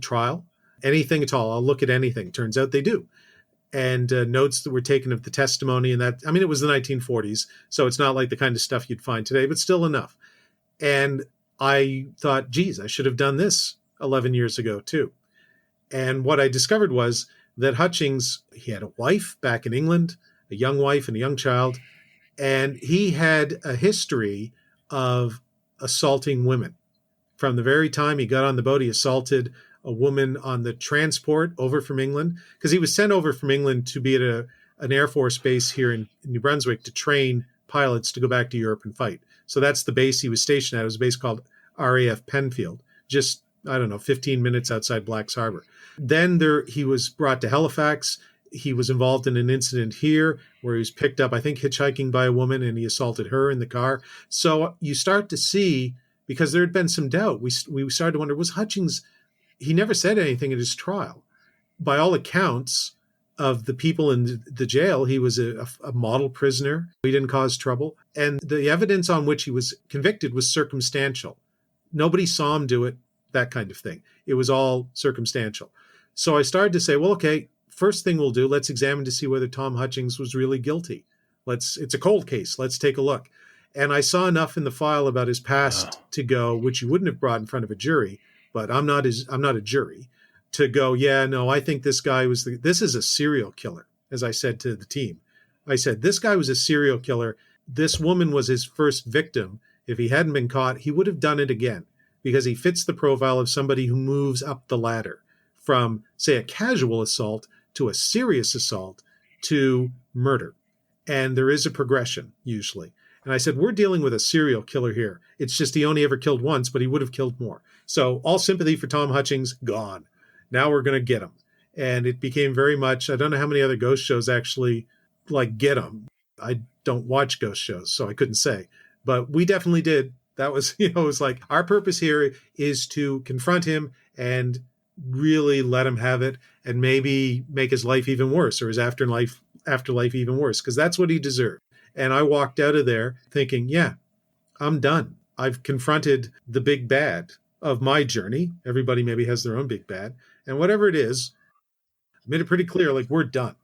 Speaker 5: trial? Anything at all. I'll look at anything. Turns out they do. And notes that were taken of the testimony and that, it was the 1940s. So it's not like the kind of stuff you'd find today, but still enough. And I thought, geez, I should have done this 11 years ago too. And what I discovered was that Hutchings, he had a wife back in England, a young wife and a young child. And he had a history of assaulting women. From the very time he got on the boat, he assaulted a woman on the transport over from England, because he was sent over from England to be at an Air Force base here in New Brunswick to train pilots to go back to Europe and fight. So that's the base he was stationed at. It was a base called RAF Penfield, just, 15 minutes outside Black's Harbor. Then he was brought to Halifax. He was involved in an incident here where he was picked up, I think, hitchhiking by a woman, and he assaulted her in the car. So you start to see, because there had been some doubt, we started to wonder, was Hutchings... He never said anything at his trial. By all accounts of the people in the jail, he was a model prisoner. He didn't cause trouble. And the evidence on which he was convicted was circumstantial. Nobody saw him do it, that kind of thing. It was all circumstantial. So I started to say, well, okay, first thing we'll do, let's examine to see whether Tom Hutchings was really guilty. It's a cold case. Let's take a look. And I saw enough in the file about his past to go, which you wouldn't have brought in front of a jury, but I'm not a jury, to go, yeah, no, I think this guy this is a serial killer, as I said to the team. I said, this guy was a serial killer. This woman was his first victim, if he hadn't been caught, he would have done it again because he fits the profile of somebody who moves up the ladder from, say, a casual assault to a serious assault to murder. And there is a progression usually. And I said, we're dealing with a serial killer here. It's just he only ever killed once, but he would have killed more. So all sympathy for Tom Hutchings, gone. Now we're going to get him. And it became very much, I don't know how many other ghost shows actually like get him. I don't watch ghost shows, so I couldn't say. But we definitely did. That was, it was like our purpose here is to confront him and really let him have it and maybe make his life even worse or his afterlife even worse, because that's what he deserved. And I walked out of there thinking, yeah, I'm done. I've confronted the big bad of my journey. Everybody maybe has their own big bad. And whatever it is, I made it pretty clear, like, we're done.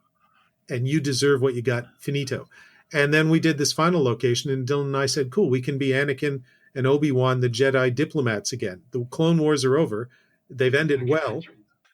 Speaker 5: And you deserve what you got, finito. And then we did this final location, and Dylan and I said, cool, we can be Anakin and Obi-Wan, the Jedi diplomats again. The Clone Wars are over. They've ended well.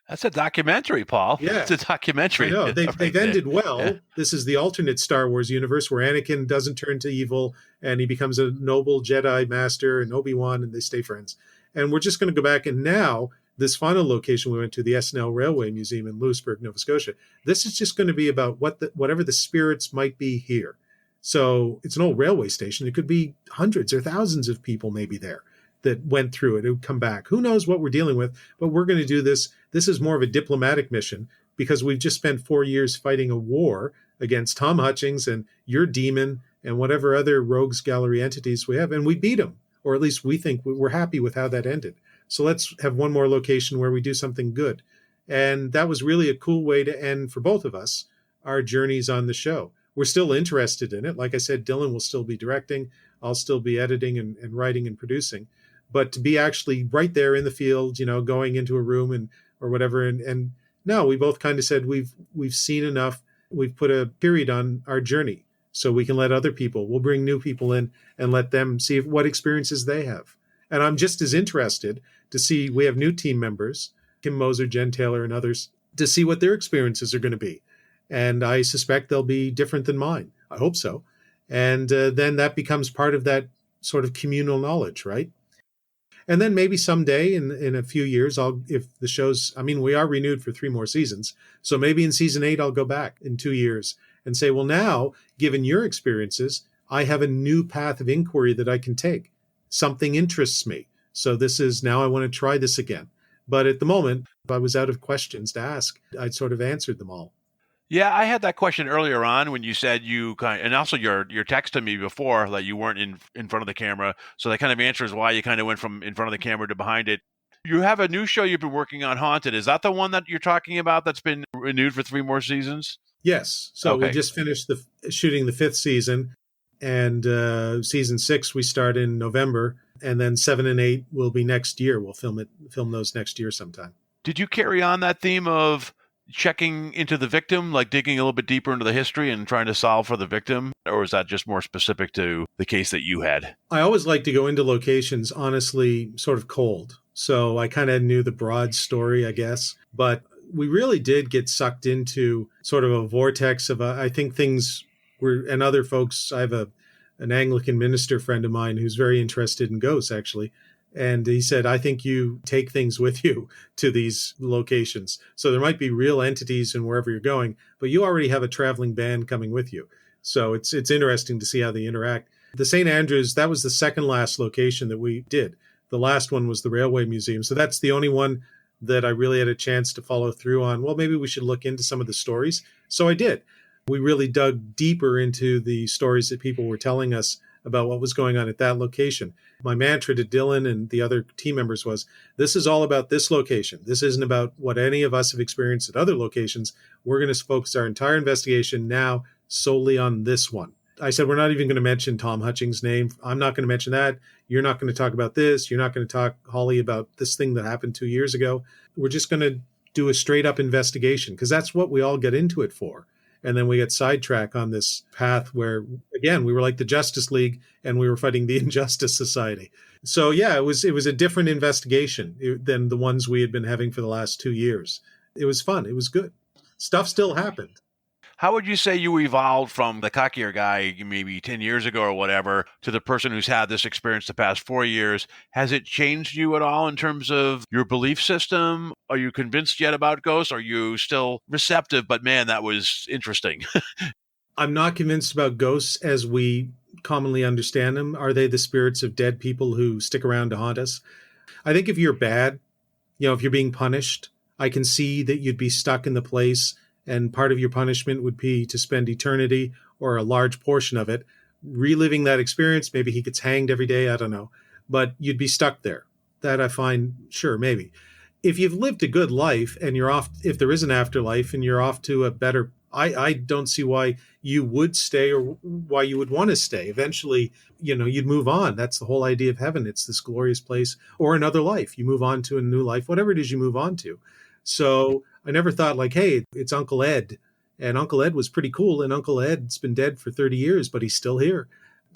Speaker 6: That's a documentary, Paul.
Speaker 5: Yeah.
Speaker 6: It's a documentary.
Speaker 5: I know. They've ended well. Yeah. This is the alternate Star Wars universe where Anakin doesn't turn to evil and he becomes a noble Jedi master, and Obi-Wan, and they stay friends. And we're just going to go back, and now this final location we went to, the SNL Railway Museum in Lewisburg, Nova Scotia, this is just going to be about whatever the spirits might be here. So it's an old railway station. It could be hundreds or thousands of people maybe there that went through it. It would come back. Who knows what we're dealing with, but we're going to do this. This is more of a diplomatic mission because we've just spent 4 years fighting a war against Tom Hutchings and your demon and whatever other rogues gallery entities we have. And we beat them, or at least we think we're happy with how that ended. So let's have one more location where we do something good. And that was really a cool way to end, for both of us, our journeys on the show. We're still interested in it. Like I said, Dylan will still be directing. I'll still be editing and writing and producing. But to be actually right there in the field, going into a room or whatever. And no, we both kind of said we've seen enough. We've put a period on our journey so we can let other people, we'll bring new people in and let them see what experiences they have. And I'm just as interested to see, we have new team members, Kim Moser, Jen Taylor, and others, to see what their experiences are going to be. And I suspect they'll be different than mine. I hope so. And then that becomes part of that sort of communal knowledge, right? And then maybe someday in a few years, if the show's, we are renewed for 3 more seasons. So maybe in season 8, I'll go back in 2 years and say, well, now, given your experiences, I have a new path of inquiry that I can take. Something interests me. So now I want to try this again. But at the moment, if I was out of questions to ask, I'd sort of answered them all.
Speaker 6: Yeah, I had that question earlier on when you said and also your text to me before that you weren't in front of the camera. So that kind of answers why you kind of went from in front of the camera to behind it. You have a new show you've been working on, Haunted. Is that the one that you're talking about that's been renewed for 3 more seasons?
Speaker 5: Yes. So
Speaker 6: okay.
Speaker 5: We just finished shooting the 5th season, and season 6 we start in November, and then 7 and 8 will be next year. We'll film those next year sometime.
Speaker 6: Did you carry on that theme of checking into the victim, like digging a little bit deeper into the history and trying to solve for the victim? Or is that just more specific to the case that you had?
Speaker 5: I always like to go into locations, honestly, sort of cold. So I kind of knew the broad story, I guess. But we really did get sucked into sort of a vortex of, I think things were, and other folks, I have an Anglican minister friend of mine who's very interested in ghosts, actually. And he said, I think you take things with you to these locations. So there might be real entities in wherever you're going, but you already have a traveling band coming with you. So it's interesting to see how they interact. The St. Andrews, that was the second last location that we did. The last one was the Railway Museum. So that's the only one that I really had a chance to follow through on. Well, maybe we should look into some of the stories. So I did. We really dug deeper into the stories that people were telling us about what was going on at that location. My mantra to Dylan and the other team members was, this is all about this location. This isn't about what any of us have experienced at other locations. We're going to focus our entire investigation now solely on this one. I said, we're not even going to mention Tom Hutchings' name. I'm not going to mention that. You're not going to talk about this. You're not going to talk, Holly, about this thing that happened 2 years ago. We're just going to do a straight up investigation because that's what we all get into it for. And then we get sidetracked on this path where, again, we were like the Justice League and we were fighting the Injustice Society. So, yeah, it was a different investigation than the ones we had been having for the last 2 years. It was fun. It was good. Stuff still happened.
Speaker 6: How would you say you evolved from the cockier guy maybe 10 years ago or whatever to the person who's had this experience the past 4 years? Has it changed you at all in terms of your belief system? Are you convinced yet about ghosts? Are you still receptive? But man, that was interesting.
Speaker 5: I'm not convinced about ghosts as we commonly understand them. Are they the spirits of dead people who stick around to haunt us? I think if you're bad, if you're being punished, I can see that you'd be stuck in the place, and part of your punishment would be to spend eternity or a large portion of it reliving that experience. Maybe he gets hanged every day. I don't know. But you'd be stuck there. That I find, sure, maybe. If you've lived a good life and you're off, if there is an afterlife and you're off to a better, I don't see why you would stay or why you would want to stay. Eventually, you'd move on. That's the whole idea of heaven. It's this glorious place, or another life. You move on to a new life, whatever it is you move on to. So I never thought like, hey, it's Uncle Ed. And Uncle Ed was pretty cool. And Uncle Ed's been dead for 30 years, but he's still here.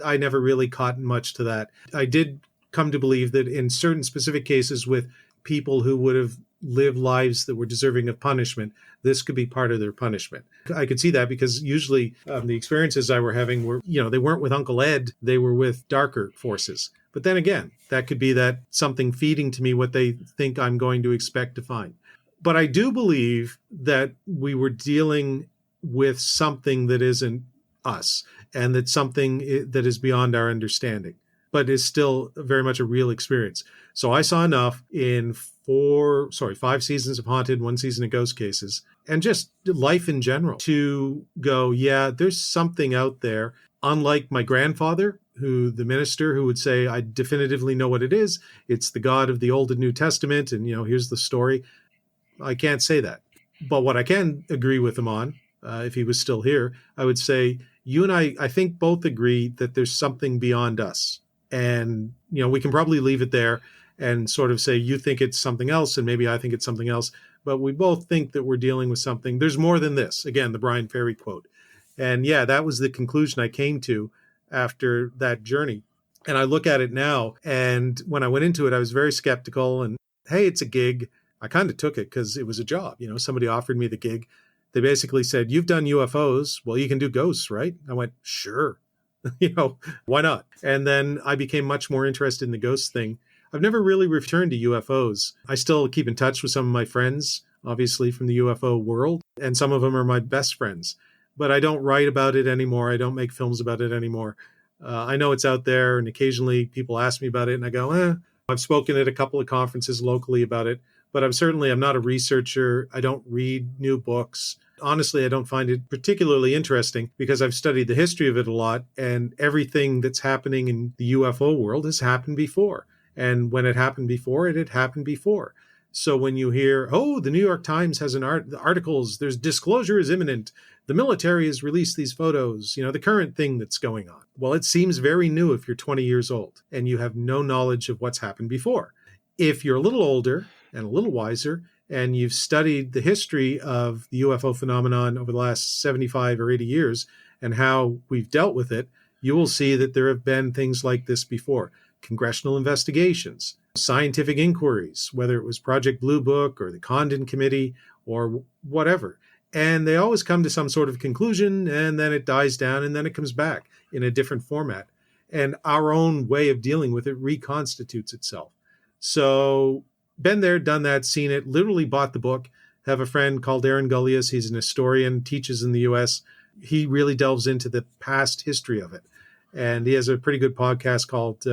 Speaker 5: I never really caught much to that. I did come to believe that in certain specific cases with people who would have lived lives that were deserving of punishment, this could be part of their punishment. I could see that because usually the experiences I were having were, they weren't with Uncle Ed, they were with darker forces. But then again, that could be that something feeding to me what they think I'm going to expect to find. But I do believe that we were dealing with something that isn't us, and that's something that is beyond our understanding, but is still very much a real experience. So I saw enough in 5 seasons of Haunted, 1 season of Ghost Cases, and just life in general to go, yeah, there's something out there. Unlike my grandfather, the minister who would say, I definitively know what it is. It's the God of the Old and New Testament. And, here's the story. I can't say that. But what I can agree with him on, if he was still here, I would say, you and I think both agree that there's something beyond us. And, we can probably leave it there and sort of say, you think it's something else, and maybe I think it's something else. But we both think that we're dealing with something. There's more than this. Again, the Brian Ferry quote. And yeah, that was the conclusion I came to after that journey. And I look at it now, and when I went into it, I was very skeptical. And hey, it's a gig. I kind of took it because it was a job. Somebody offered me the gig. They basically said, you've done UFOs. Well, you can do ghosts, right? I went, sure. Why not? And then I became much more interested in the ghost thing. I've never really returned to UFOs. I still keep in touch with some of my friends, obviously from the UFO world, and some of them are my best friends. But I don't write about it anymore. I don't make films about it anymore. I know it's out there, and occasionally people ask me about it, and I go, I've spoken at a couple of conferences locally about it, but I'm not a researcher. I don't read new books. Honestly, I don't find it particularly interesting because I've studied the history of it a lot, and everything that's happening in the UFO world has happened before. And when it happened before, it had happened before. So when you hear, the New York Times has articles, there's disclosure is imminent. The military has released these photos, the current thing that's going on. Well, it seems very new if you're 20 years old and you have no knowledge of what's happened before. If you're a little older and a little wiser, and you've studied the history of the UFO phenomenon over the last 75 or 80 years and how we've dealt with it, you will see that there have been things like this before. Congressional investigations, scientific inquiries, whether it was Project Blue Book or the Condon Committee or whatever. And they always come to some sort of conclusion, and then it dies down, and then it comes back in a different format. And our own way of dealing with it reconstitutes itself. So been there, done that, seen it, literally bought the book. Have a friend called Aaron Gulyas. He's an historian, teaches in the U.S. He really delves into the past history of it. And he has a pretty good podcast called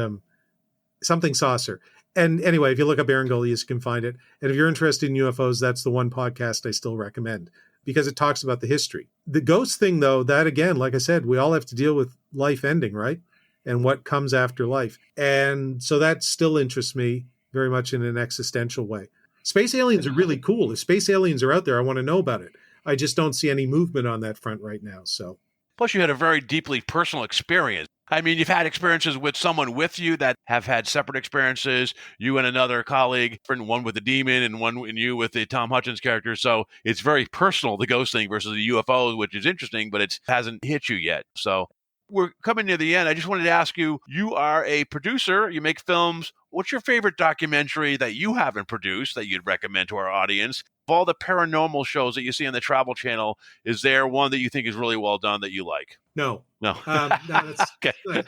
Speaker 5: Something Saucer. And anyway, if you look up Aaron Gulyas, you can find it. And if you're interested in UFOs, that's the one podcast I still recommend because it talks about the history. The ghost thing, though, that again, like I said, we all have to deal with life ending, right? And what comes after life. And so that still interests me very much in an existential way. Space aliens are really cool. If space aliens are out there, I want to know about it. I just don't see any movement on that front right now. So,
Speaker 6: plus you had a very deeply personal experience. I mean, you've had experiences with someone with you that have had separate experiences, you and another colleague, one with the demon and one and you with the Tom Hutchins character. So it's very personal, the ghost thing versus the UFO, which is interesting, but it hasn't hit you yet. So we're coming near the end. I just wanted to ask you, you are a producer, you make films. What's your favorite documentary that you haven't produced that you'd recommend to our audience? Of all the paranormal shows that you see on the Travel Channel, is there one that you think is really well done that you like?
Speaker 5: No.
Speaker 6: No.
Speaker 5: That's,
Speaker 6: Okay.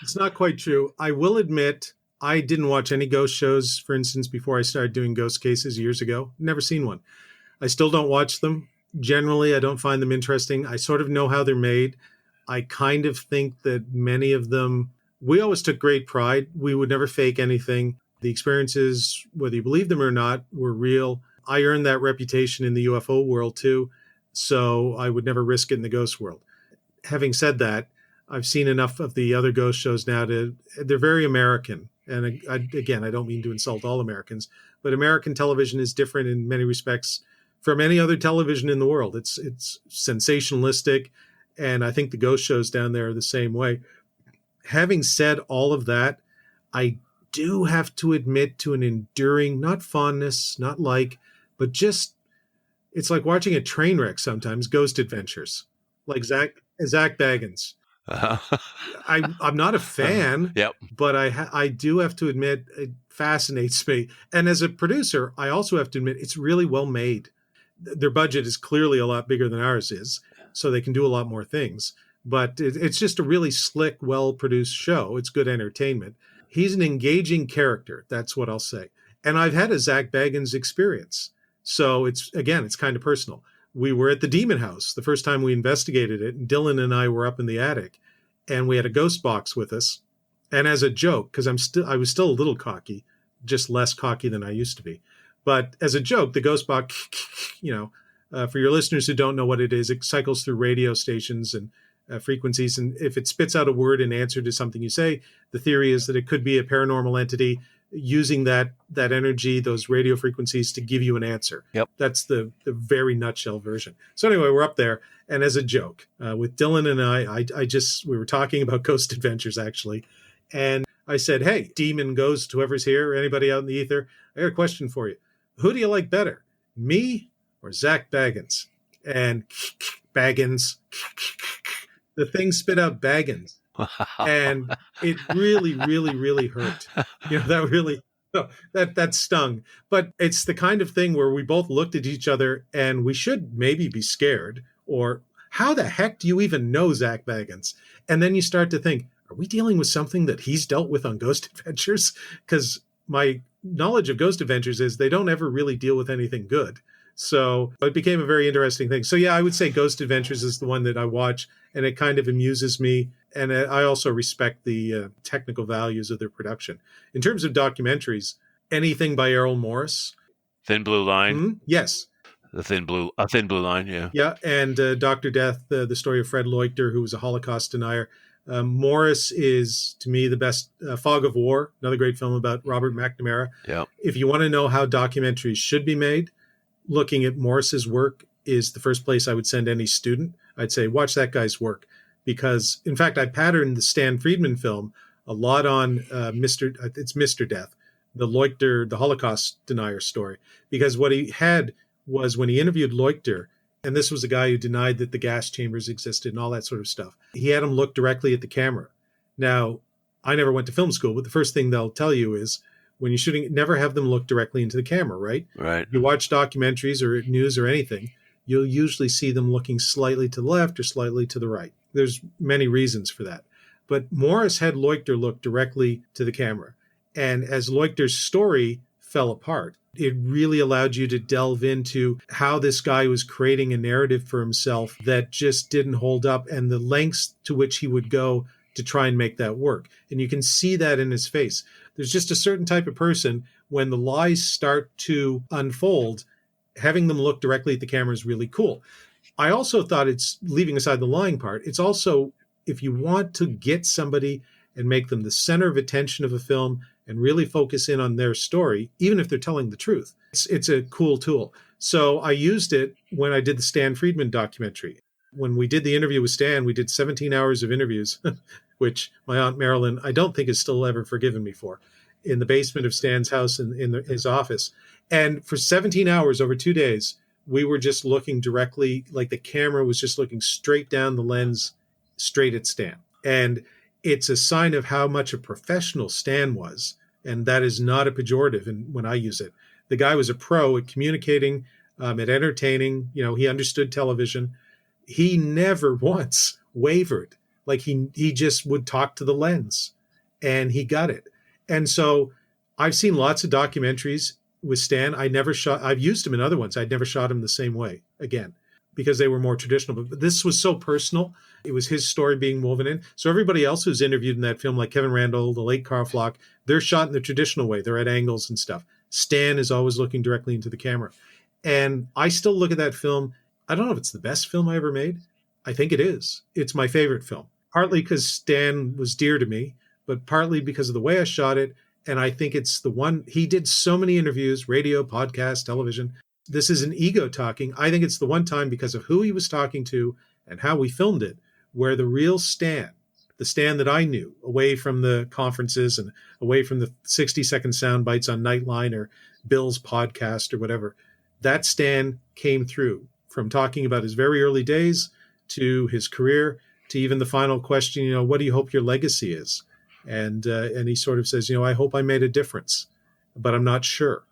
Speaker 5: it's not quite true. I will admit, I didn't watch any ghost shows, for instance, before I started doing ghost cases years ago. Never seen one. I still don't watch them. Generally, I don't find them interesting. I sort of know how they're made. I kind of think that many of them, we always took great pride. We would never fake anything. The experiences, whether you believe them or not, were real. I earned that reputation in the UFO world too, so I would never risk it in the ghost world. Having said that, I've seen enough of the other ghost shows now they're very American. And again, I don't mean to insult all Americans, but American television is different in many respects from any other television in the world. It's sensationalistic, and I think the ghost shows down there are the same way. Having said all of that, I do have to admit to an enduring, not fondness, not like, but just, it's like watching a train wreck sometimes, Ghost Adventures, like Zach Baggins. I'm not a fan,
Speaker 6: Yep.
Speaker 5: but I do have to admit it fascinates me. And as a producer, I also have to admit it's really well made. Their budget is clearly a lot bigger than ours is, so they can do a lot more things. But it's just a really slick, well-produced show. It's good entertainment. He's an engaging character. That's what I'll say. And I've had a Zach Baggins experience. So it's kind of personal. We were at the Demon House the first time we investigated it, and Dylan and I were up in the attic, and we had a ghost box with us. And as a joke, because I was still a little cocky, just less cocky than I used to be. But as a joke, the ghost box, for your listeners who don't know what it is, it cycles through radio stations and frequencies. And if it spits out a word in answer to something you say, the theory is that it could be a paranormal entity using that energy, those radio frequencies, to give you an answer.
Speaker 6: Yep.
Speaker 5: That's the very nutshell version. So anyway, we're up there, and as a joke with Dylan and we were talking about Ghost Adventures actually, and I said, "Hey, demon, ghost, whoever's here, anybody out in the ether, I got a question for you. Who do you like better, me or Zach Baggins?" And Baggins, the thing spit out Baggins. And it really, really, really hurt. That stung. But it's the kind of thing where we both looked at each other and we should maybe be scared, or how the heck do you even know Zach Baggins? And then you start to think, are we dealing with something that he's dealt with on Ghost Adventures? Because my knowledge of Ghost Adventures is they don't ever really deal with anything good. So it became a very interesting thing. So yeah, I would say Ghost Adventures is the one that I watch, and it kind of amuses me. And I also respect the technical values of their production. In terms of documentaries, anything by Errol Morris.
Speaker 6: Thin Blue Line.
Speaker 5: Mm-hmm. Yes.
Speaker 6: A Thin Blue Line, yeah.
Speaker 5: Yeah, and Dr. Death, the story of Fred Leuchter, who was a Holocaust denier. Morris is, to me, the best. Fog of War, another great film about Robert McNamara.
Speaker 6: Yeah.
Speaker 5: If you want to know how documentaries should be made, looking at Morris's work is the first place I would send any student. I'd say, watch that guy's work. Because, in fact, I patterned the Stan Friedman film a lot on Mr. Death, the Leuchter, the Holocaust denier story. Because what he had was, when he interviewed Leuchter, and this was a guy who denied that the gas chambers existed and all that sort of stuff, he had him look directly at the camera. Now, I never went to film school, but the first thing they'll tell you is, when you're shooting, never have them look directly into the camera, right?
Speaker 6: Right.
Speaker 5: You watch documentaries or news or anything, you'll usually see them looking slightly to the left or slightly to the right. There's many reasons for that. But Morris had Leuchter look directly to the camera. And as Leuchter's story fell apart, it really allowed you to delve into how this guy was creating a narrative for himself that just didn't hold up, and the lengths to which he would go to try and make that work. And you can see that in his face. There's just a certain type of person, when the lies start to unfold, having them look directly at the camera is really cool. I also thought, it's, leaving aside the lying part, it's also, if you want to get somebody and make them the center of attention of a film and really focus in on their story, even if they're telling the truth, it's a cool tool. So I used it when I did the Stan Friedman documentary. When we did the interview with Stan, we did 17 hours of interviews, which my Aunt Marilyn, I don't think, has still ever forgiven me for, in the basement of Stan's house in his office. And for 17 hours over 2 days, we were just looking directly, like the camera was just looking straight down the lens, straight at Stan. And it's a sign of how much a professional Stan was. And that is not a pejorative when I use it. The guy was a pro at communicating, at entertaining. He understood television. He never once wavered. Like he just would talk to the lens, and he got it. And so I've seen lots of documentaries with Stan. I've used him in other ones. I'd never shot him the same way again, because they were more traditional. But this was so personal. It was his story being woven in. So everybody else who's interviewed in that film, like Kevin Randle, the late Carl Flock, they're shot in the traditional way. They're at angles and stuff. Stan is always looking directly into the camera. And I still look at that film. I don't know if it's the best film I ever made. I think it is. It's my favorite film, partly because Stan was dear to me, but partly because of the way I shot it. And I think it's the one, he did so many interviews, radio, podcast, television. This is an ego talking. I think it's the one time, because of who he was talking to and how we filmed it, where the real Stan, the Stan that I knew, away from the conferences and away from the 60-second sound bites on Nightline or Bill's podcast or whatever, that Stan came through, from talking about his very early days to his career to even the final question, what do you hope your legacy is? And he sort of says, I hope I made a difference, but I'm not sure,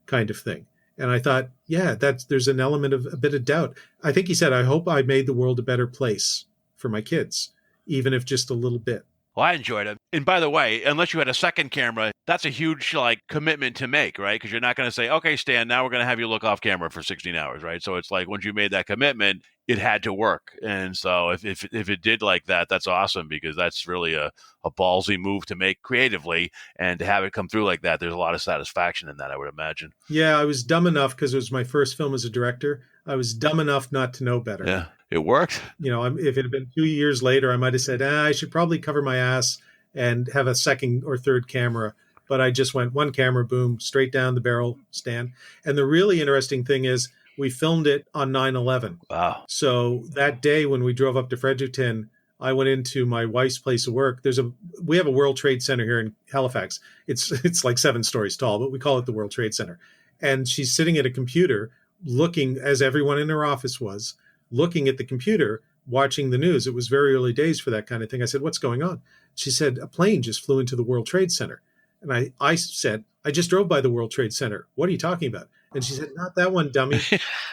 Speaker 5: kind of thing. And I thought, yeah, there's an element of a bit of doubt. I think he said, I hope I made the world a better place for my kids, even if just a little bit.
Speaker 6: Well, I enjoyed it. And by the way, unless you had a second camera, that's a huge commitment to make, right? Because you're not going to say, okay, Stan, now we're going to have you look off camera for 16 hours, right? So it's like, once you made that commitment, it had to work. And so if it did like that, that's awesome, because that's really a ballsy move to make creatively, and to have it come through like that, there's a lot of satisfaction in that, I would imagine.
Speaker 5: Yeah, I was dumb enough, because it was my first film as a director. I was dumb enough not to know better.
Speaker 6: Yeah, it worked.
Speaker 5: If it had been 2 years later, I might have said, I should probably cover my ass and have a second or third camera. But I just went one camera, boom, straight down the barrel, Stan. And the really interesting thing is, we filmed it on 9/11.
Speaker 6: Wow.
Speaker 5: So that day when we drove up to Fredericton, I went into my wife's place of work. We have a World Trade Center here in Halifax. It's like 7 stories tall, but we call it the World Trade Center. And she's sitting at a computer, looking, as everyone in her office was, looking at the computer, watching the news. It was very early days for that kind of thing. I said, what's going on? She said, a plane just flew into the World Trade Center. And I said, I just drove by the World Trade Center. What are you talking about? And she said, not that one, dummy,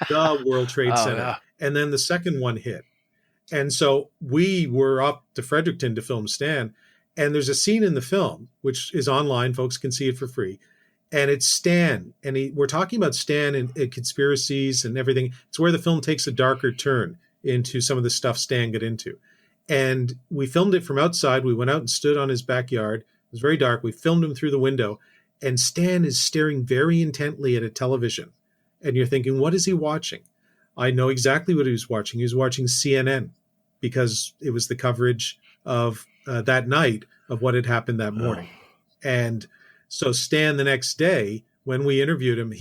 Speaker 5: the World Trade Center.
Speaker 6: Yeah.
Speaker 5: And then the second one hit. And so we were up to Fredericton to film Stan. And there's a scene in the film, which is online. Folks can see it for free. And it's Stan. And we're talking about Stan and conspiracies and everything. It's where the film takes a darker turn into some of the stuff Stan got into. And we filmed it from outside. We went out and stood on his backyard. It was very dark. We filmed him through the window. And Stan is staring very intently at a television. And you're thinking, what is he watching? I know exactly what he was watching. He was watching CNN, because it was the coverage of that night of what had happened that morning. And so Stan, the next day, when we interviewed him,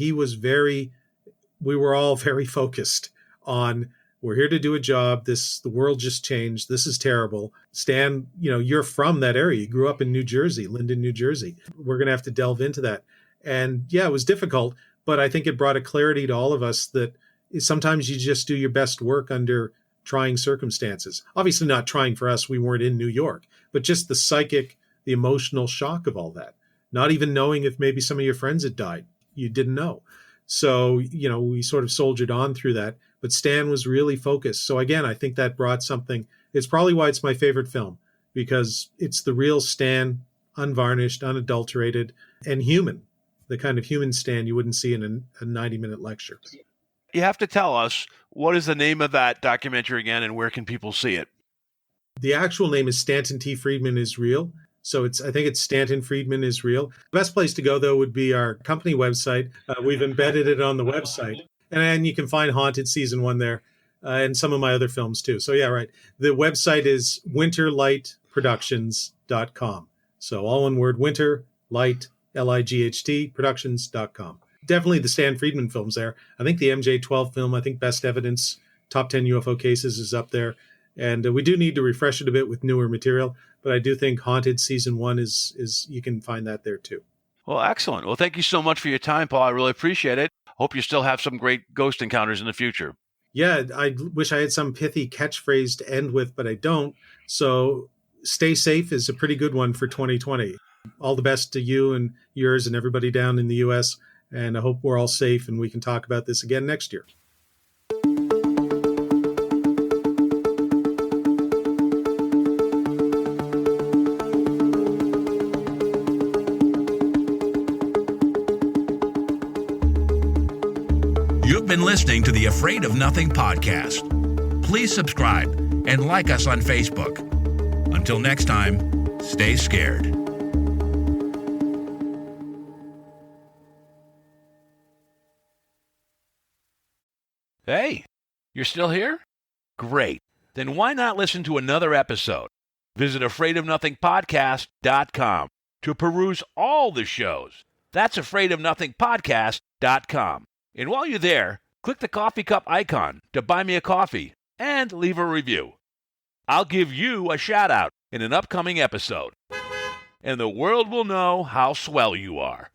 Speaker 5: we were all very focused on, we're here to do a job. The world just changed. This is terrible. Stan, you're from that area. You grew up in New Jersey, Linden, New Jersey. We're going to have to delve into that. And yeah, it was difficult, but I think it brought a clarity to all of us that sometimes you just do your best work under trying circumstances. Obviously not trying for us. We weren't in New York, but just the emotional shock of all that. Not even knowing if maybe some of your friends had died. You didn't know. So, we sort of soldiered on through that. But Stan was really focused. So again, I think that brought something. It's probably why it's my favorite film, because it's the real Stan, unvarnished, unadulterated, and human. The kind of human Stan you wouldn't see in a 90-minute lecture.
Speaker 6: You have to tell us, what is the name of that documentary again, and where can people see it?
Speaker 5: The actual name is Stanton T. Friedman is Real. So I think it's Stanton Friedman is Real. The best place to go, though, would be our company website. We've embedded it on the website. And you can find Haunted Season 1 there, and some of my other films, too. So, yeah, right. The website is winterlightproductions.com. So all one word, winterlight, L-I-G-H-T, productions.com. Definitely the Stan Friedman films there. I think the MJ-12 film, I think Best Evidence, Top 10 UFO Cases is up there. And we do need to refresh it a bit with newer material. But I do think Haunted Season 1 is you can find that there, too.
Speaker 6: Well, excellent. Well, thank you so much for your time, Paul. I really appreciate it. Hope you still have some great ghost encounters in the future.
Speaker 5: Yeah, I wish I had some pithy catchphrase to end with, but I don't. So stay safe is a pretty good one for 2020. All the best to you and yours and everybody down in the U.S., and I hope we're all safe and we can talk about this again next year.
Speaker 2: You've been listening to the Afraid of Nothing podcast. Please subscribe and like us on Facebook. Until next time, stay scared.
Speaker 6: Hey, you're still here? Great. Then why not listen to another episode? Visit afraidofnothingpodcast.com to peruse all the shows. That's afraidofnothingpodcast.com. And while you're there, click the coffee cup icon to buy me a coffee and leave a review. I'll give you a shout out in an upcoming episode. And the world will know how swell you are.